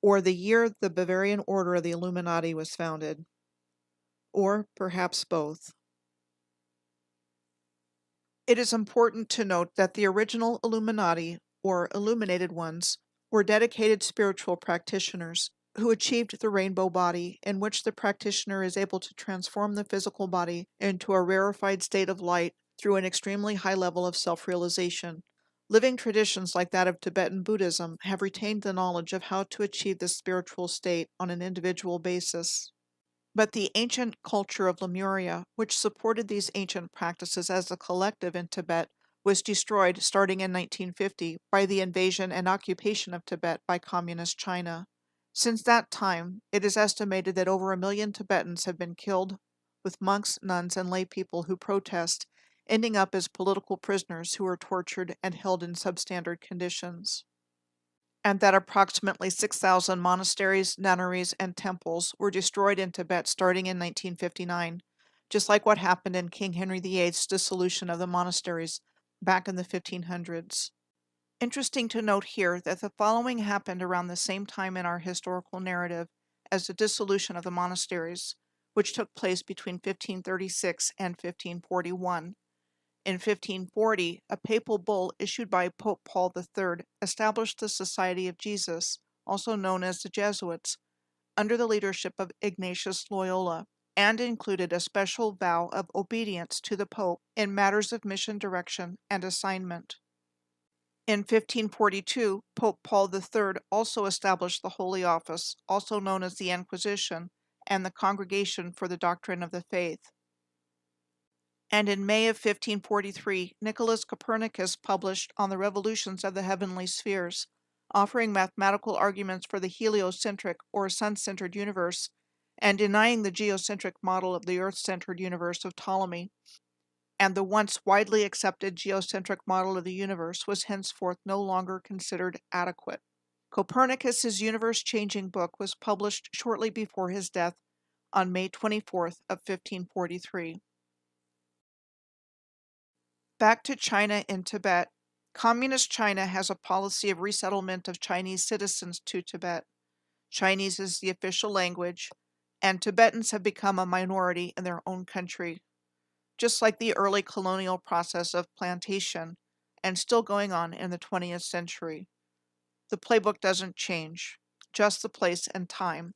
or the year the Bavarian Order of the Illuminati was founded, or perhaps both. It is important to note that the original Illuminati or illuminated ones, were dedicated spiritual practitioners who achieved the rainbow body, in which the practitioner is able to transform the physical body into a rarefied state of light through an extremely high level of self-realization. Living traditions like that of Tibetan Buddhism have retained the knowledge of how to achieve this spiritual state on an individual basis. But the ancient culture of Lemuria, which supported these ancient practices as a collective in Tibet, was destroyed starting in 1950 by the invasion and occupation of Tibet by Communist China. Since that time, it is estimated that over 1 million Tibetans have been killed, with monks, nuns, and lay people who protest ending up as political prisoners who are tortured and held in substandard conditions, and that approximately 6,000 monasteries, nunneries, and temples were destroyed in Tibet starting in 1959, just like what happened in King Henry VIII's dissolution of the monasteries back in the 1500s. Interesting to note here that the following happened around the same time in our historical narrative as the dissolution of the monasteries, which took place between 1536 and 1541. In 1540, a papal bull issued by Pope Paul III established the Society of Jesus, also known as the Jesuits, under the leadership of Ignatius Loyola, and included a special vow of obedience to the Pope in matters of mission direction and assignment. In 1542, Pope Paul III also established the Holy Office, also known as the Inquisition, and the Congregation for the Doctrine of the Faith. And in May of 1543, Nicholas Copernicus published On the Revolutions of the Heavenly Spheres, offering mathematical arguments for the heliocentric or sun-centered universe, and denying the geocentric model of the Earth-centered universe of Ptolemy. And the once widely accepted geocentric model of the universe was henceforth no longer considered adequate. Copernicus's universe-changing book was published shortly before his death on May 24th of 1543. Back to China in Tibet. Communist China has a policy of resettlement of Chinese citizens to Tibet. Chinese is the official language, and Tibetans have become a minority in their own country, just like the early colonial process of plantation, and still going on in the 20th century. The playbook doesn't change, just the place and time.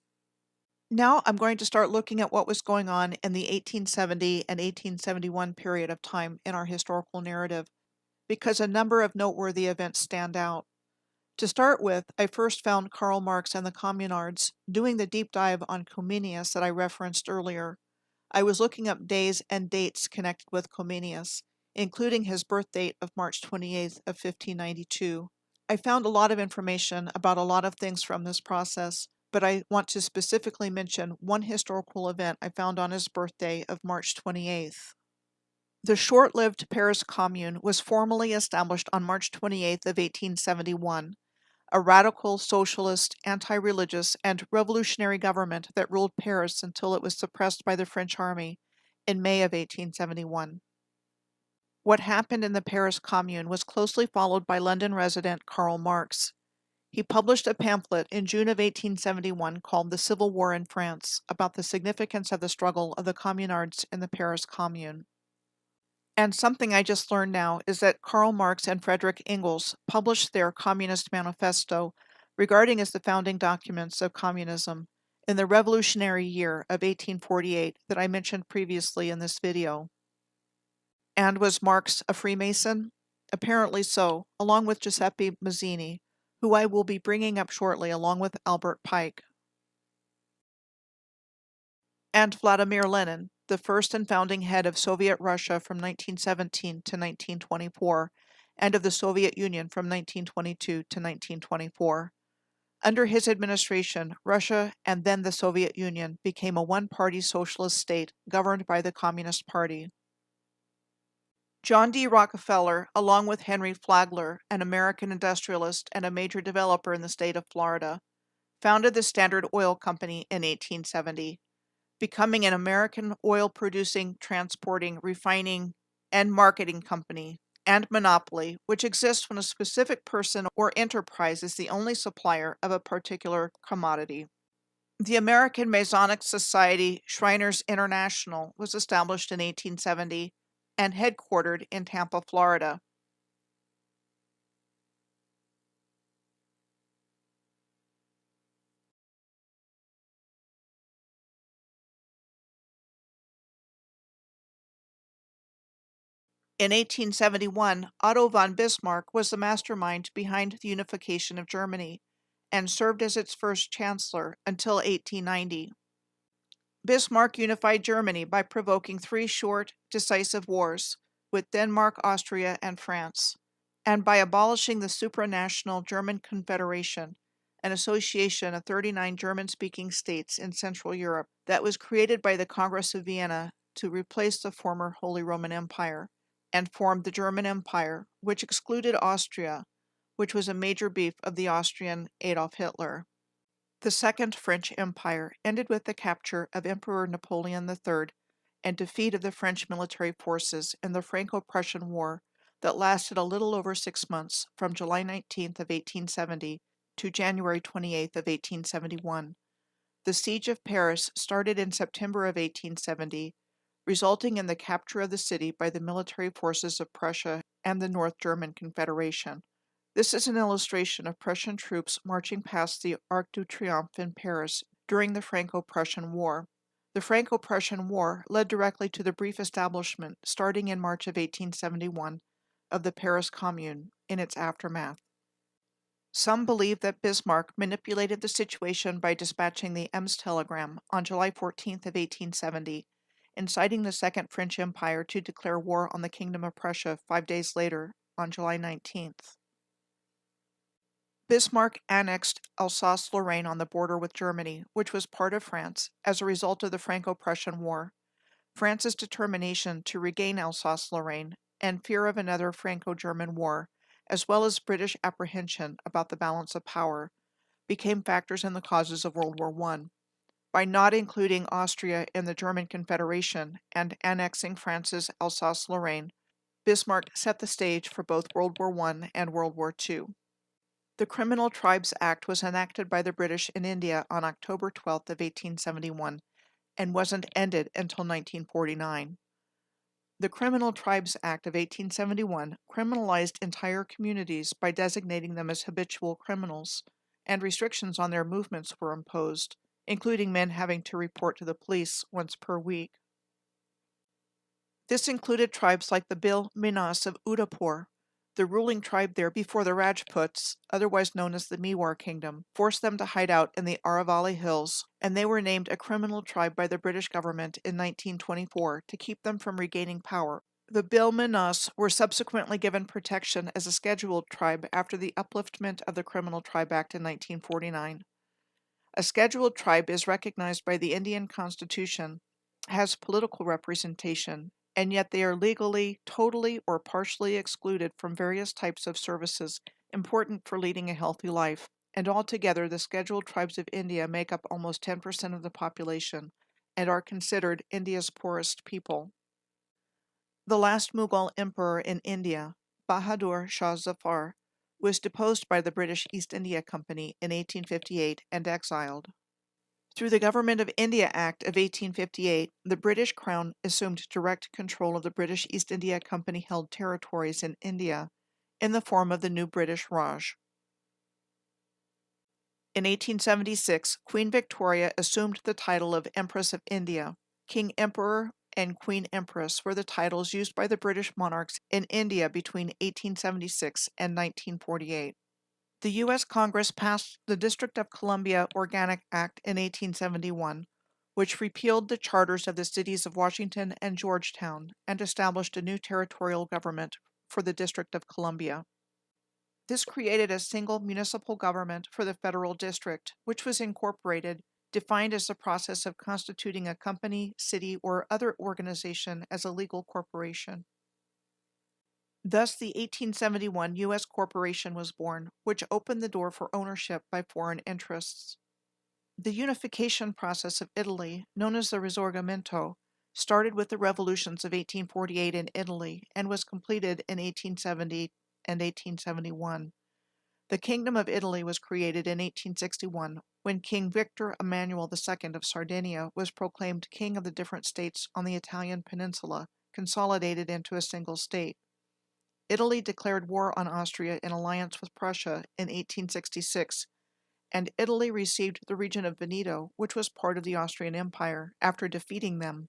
Now I'm going to start looking at what was going on in the 1870 and 1871 period of time in our historical narrative, because a number of noteworthy events stand out. To start with, I first found Karl Marx and the Communards doing the deep dive on Comenius that I referenced earlier. I was looking up days and dates connected with Comenius, including his birth date of March 28th of 1592. I found a lot of information about a lot of things from this process, but I want to specifically mention one historical event I found on his birthday of March 28th. The short-lived Paris Commune was formally established on March 28th of 1871, a radical, socialist, anti-religious, and revolutionary government that ruled Paris until it was suppressed by the French army in May of 1871. What happened in the Paris Commune was closely followed by London resident Karl Marx. He published a pamphlet in June of 1871 called The Civil War in France, about the significance of the struggle of the Communards in the Paris Commune. And something I just learned now is that Karl Marx and Friedrich Engels published their Communist Manifesto, regarding as the founding documents of communism, in the revolutionary year of 1848 that I mentioned previously in this video. And was Marx a Freemason? Apparently so, along with Giuseppe Mazzini, who I will be bringing up shortly along with Albert Pike. And Vladimir Lenin, the first and founding head of Soviet Russia from 1917 to 1924, and of the Soviet Union from 1922 to 1924. Under his administration, Russia and then the Soviet Union became a one-party socialist state governed by the Communist Party. John D. Rockefeller, along with Henry Flagler, an American industrialist and a major developer in the state of Florida, founded the Standard Oil Company in 1870, becoming an American oil-producing, transporting, refining, and marketing company and monopoly, which exists when a specific person or enterprise is the only supplier of a particular commodity. The American Masonic Society Shriners International was established in 1870 and headquartered in Tampa, Florida. In 1871, Otto von Bismarck was the mastermind behind the unification of Germany and served as its first chancellor until 1890. Bismarck unified Germany by provoking 3 short, decisive wars with Denmark, Austria, and France, and by abolishing the supranational German Confederation, an association of 39 German-speaking states in Central Europe that was created by the Congress of Vienna to replace the former Holy Roman Empire, and formed the German Empire, which excluded Austria, which was a major beef of the Austrian Adolf Hitler. The Second French Empire ended with the capture of Emperor Napoleon III and defeat of the French military forces in the Franco-Prussian War that lasted a little over 6 months, from July 19th of 1870 to January 28th of 1871. The Siege of Paris started in September of 1870, resulting in the capture of the city by the military forces of Prussia and the North German Confederation. This is an illustration of Prussian troops marching past the Arc de Triomphe in Paris during the Franco-Prussian War. The Franco-Prussian War led directly to the brief establishment, starting in March of 1871, of the Paris Commune in its aftermath. Some believe that Bismarck manipulated the situation by dispatching the Ems telegram on July 14th of 1870, inciting the Second French Empire to declare war on the Kingdom of Prussia 5 days later, on July 19th. Bismarck annexed Alsace-Lorraine on the border with Germany, which was part of France, as a result of the Franco-Prussian War. France's determination to regain Alsace-Lorraine and fear of another Franco-German war, as well as British apprehension about the balance of power, became factors in the causes of World War I. By not including Austria in the German Confederation and annexing France's Alsace-Lorraine, Bismarck set the stage for both World War I and World War II. The Criminal Tribes Act was enacted by the British in India on October 12 of 1871 and wasn't ended until 1949. The Criminal Tribes Act of 1871 criminalized entire communities by designating them as habitual criminals, and restrictions on their movements were imposed, including men having to report to the police once per week. This included tribes like the Bil Minas of Udaipur. The ruling tribe there before the Rajputs, otherwise known as the Mewar Kingdom, forced them to hide out in the Aravalli Hills, and they were named a criminal tribe by the British government in 1924 to keep them from regaining power. The Bil Minas were subsequently given protection as a scheduled tribe after the upliftment of the Criminal Tribe Act in 1949. A scheduled tribe is recognized by the Indian Constitution, has political representation, and yet they are legally, totally, or partially excluded from various types of services important for leading a healthy life, and altogether the scheduled tribes of India make up almost 10% of the population and are considered India's poorest people. The last Mughal emperor in India, Bahadur Shah Zafar, was deposed by the British East India Company in 1858 and exiled. Through the Government of India Act of 1858, the British Crown assumed direct control of the British East India Company-held territories in India in the form of the new British Raj. In 1876, Queen Victoria assumed the title of Empress of India. King Emperor and Queen Empress were the titles used by the British monarchs in India between 1876 and 1948. The U.S. Congress passed the District of Columbia Organic Act in 1871, which repealed the charters of the cities of Washington and Georgetown and established a new territorial government for the District of Columbia. This created a single municipal government for the federal district, which was incorporated, defined as the process of constituting a company, city, or other organization as a legal corporation. Thus, the 1871 U.S. corporation was born, which opened the door for ownership by foreign interests. The unification process of Italy, known as the Risorgimento, started with the revolutions of 1848 in Italy and was completed in 1870 and 1871. The Kingdom of Italy was created in 1861 when King Victor Emmanuel II of Sardinia was proclaimed king of the different states on the Italian peninsula, consolidated into a single state. Italy declared war on Austria in alliance with Prussia in 1866, and Italy received the region of Veneto, which was part of the Austrian Empire, after defeating them.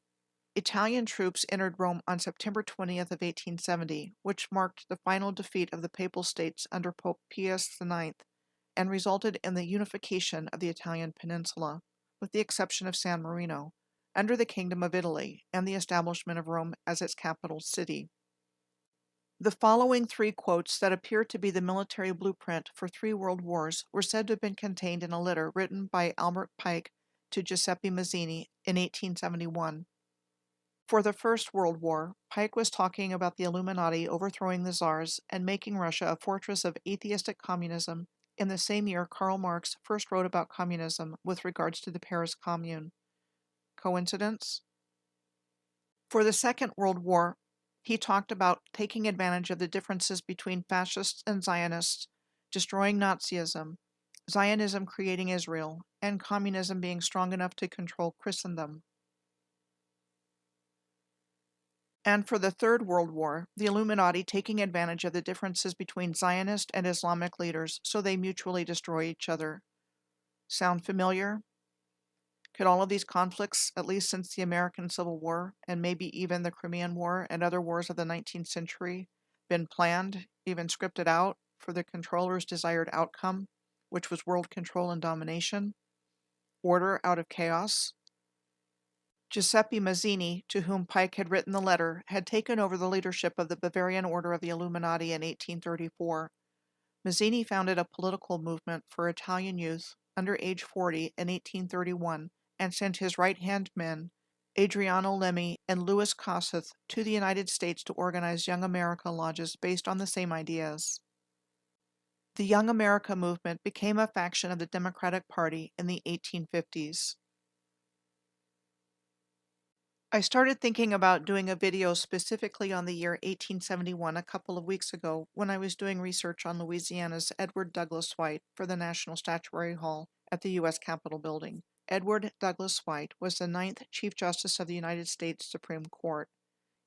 Italian troops entered Rome on September 20th of 1870, which marked the final defeat of the Papal States under Pope Pius IX and resulted in the unification of the Italian peninsula, with the exception of San Marino, under the Kingdom of Italy and the establishment of Rome as its capital city. The following three quotes that appear to be the military blueprint for 3 world wars were said to have been contained in a letter written by Albert Pike to Giuseppe Mazzini in 1871. For the First World War, Pike was talking about the Illuminati overthrowing the Tsars and making Russia a fortress of atheistic communism in the same year Karl Marx first wrote about communism with regards to the Paris Commune. Coincidence? For the Second World War, he talked about taking advantage of the differences between fascists and Zionists, destroying Nazism, Zionism creating Israel, and communism being strong enough to control Christendom. And for the Third World War, the Illuminati taking advantage of the differences between Zionist and Islamic leaders so they mutually destroy each other. Sound familiar? Could all of these conflicts, at least since the American Civil War, and maybe even the Crimean War and other wars of the 19th century, been planned, even scripted out, for the controller's desired outcome, which was world control and domination? Order out of chaos? Giuseppe Mazzini, to whom Pike had written the letter, had taken over the leadership of the Bavarian Order of the Illuminati in 1834. Mazzini founded a political movement for Italian youth under age 40 in 1831 and sent his right-hand men, Adriano Lemmi and Louis Kossuth, to the United States to organize Young America lodges based on the same ideas. The Young America movement became a faction of the Democratic Party in the 1850s. I started thinking about doing a video specifically on the year 1871 a couple of weeks ago when I was doing research on Louisiana's Edward Douglas White for the National Statuary Hall at the U.S. Capitol building. Edward Douglas White was the 9th Chief Justice of the United States Supreme Court.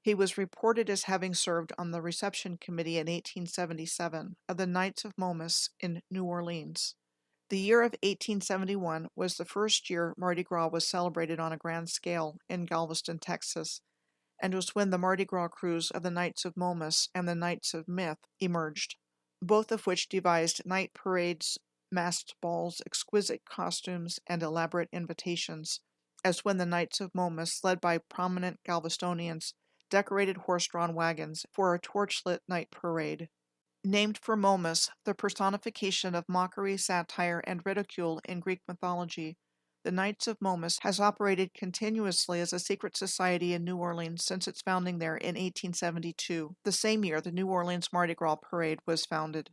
He was reported as having served on the reception committee in 1877 of the Knights of Momus in New Orleans. The year of 1871 was the first year Mardi Gras was celebrated on a grand scale in Galveston, Texas, and was when the Mardi Gras crews of the Knights of Momus and the Knights of Myth emerged, both of which devised night parades, masked balls, exquisite costumes, and elaborate invitations, as when the Knights of Momus, led by prominent Galvestonians, decorated horse-drawn wagons for a torchlit night parade. Named for Momus, the personification of mockery, satire, and ridicule in Greek mythology, the Knights of Momus has operated continuously as a secret society in New Orleans since its founding there in 1872, the same year the New Orleans Mardi Gras Parade was founded.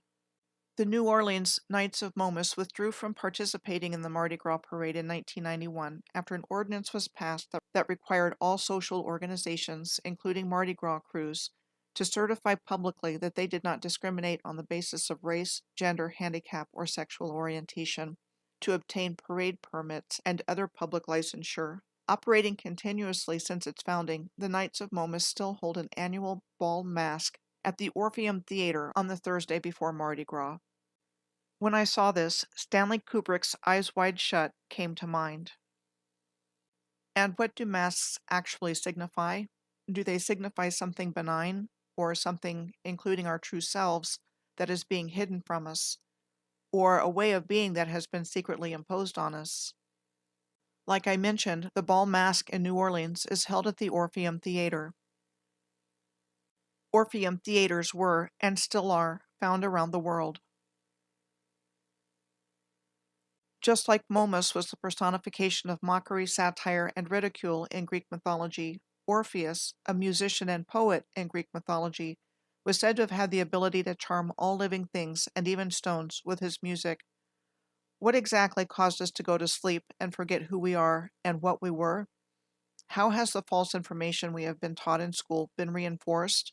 The New Orleans Knights of Momus withdrew from participating in the Mardi Gras Parade in 1991 after an ordinance was passed that required all social organizations, including Mardi Gras crews, to certify publicly that they did not discriminate on the basis of race, gender, handicap, or sexual orientation, to obtain parade permits and other public licensure. Operating continuously since its founding, the Knights of Momus still hold an annual ball masque at the Orpheum Theater on the Thursday before Mardi Gras. When I saw this, Stanley Kubrick's Eyes Wide Shut came to mind. And what do masks actually signify? Do they signify something benign, or something, including our true selves, that is being hidden from us, or a way of being that has been secretly imposed on us? Like I mentioned, the ball masque in New Orleans is held at the Orpheum Theater. Orpheum theaters were, and still are, found around the world. Just like Momus was the personification of mockery, satire, and ridicule in Greek mythology, Orpheus, a musician and poet in Greek mythology, was said to have had the ability to charm all living things and even stones with his music. What exactly caused us to go to sleep and forget who we are and what we were? How has the false information we have been taught in school been reinforced?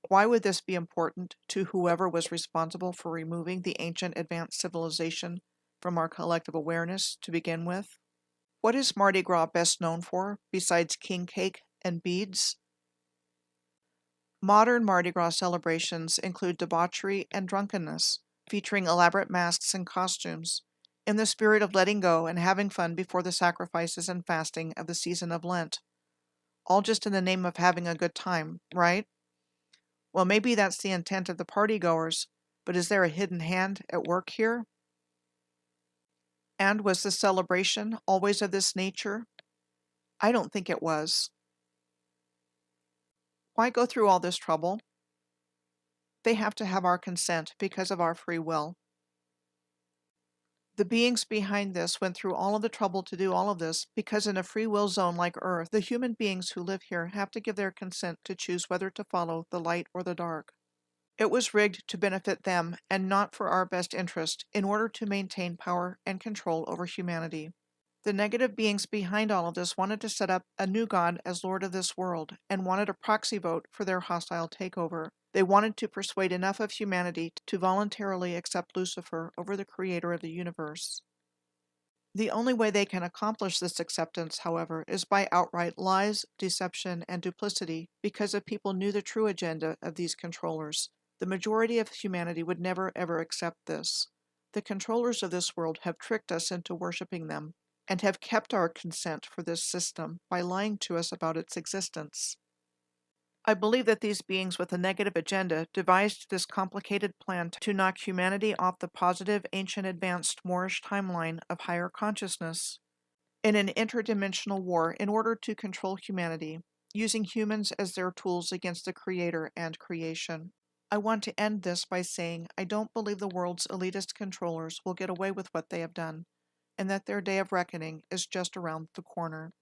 Why would this be important to whoever was responsible for removing the ancient advanced civilization from our collective awareness to begin with? What is Mardi Gras best known for, besides king cake and beads? Modern Mardi Gras celebrations include debauchery and drunkenness, featuring elaborate masks and costumes, in the spirit of letting go and having fun before the sacrifices and fasting of the season of Lent. all just in the name of having a good time, right? Well, maybe that's the intent of the partygoers, but is there a hidden hand at work here? And was the celebration always of this nature? I don't think it was. Why go through all this trouble? They have to have our consent because of our free will. The beings behind this went through all of the trouble to do all of this because in a free will zone like Earth, the human beings who live here have to give their consent to choose whether to follow the light or the dark. It was rigged to benefit them and not for our best interest in order to maintain power and control over humanity. The negative beings behind all of this wanted to set up a new god as Lord of this world and wanted a proxy vote for their hostile takeover. They wanted to persuade enough of humanity to voluntarily accept Lucifer over the creator of the universe. The only way they can accomplish this acceptance, however, is by outright lies, deception, and duplicity, because if people knew the true agenda of these controllers, the majority of humanity would never ever accept this. The controllers of this world have tricked us into worshiping them, and have kept our consent for this system by lying to us about its existence. I believe that these beings with a negative agenda devised this complicated plan to knock humanity off the positive, ancient, advanced Moorish timeline of higher consciousness in an interdimensional war in order to control humanity, using humans as their tools against the Creator and creation. I want to end this by saying I don't believe the world's elitist controllers will get away with what they have done, and that their day of reckoning is just around the corner.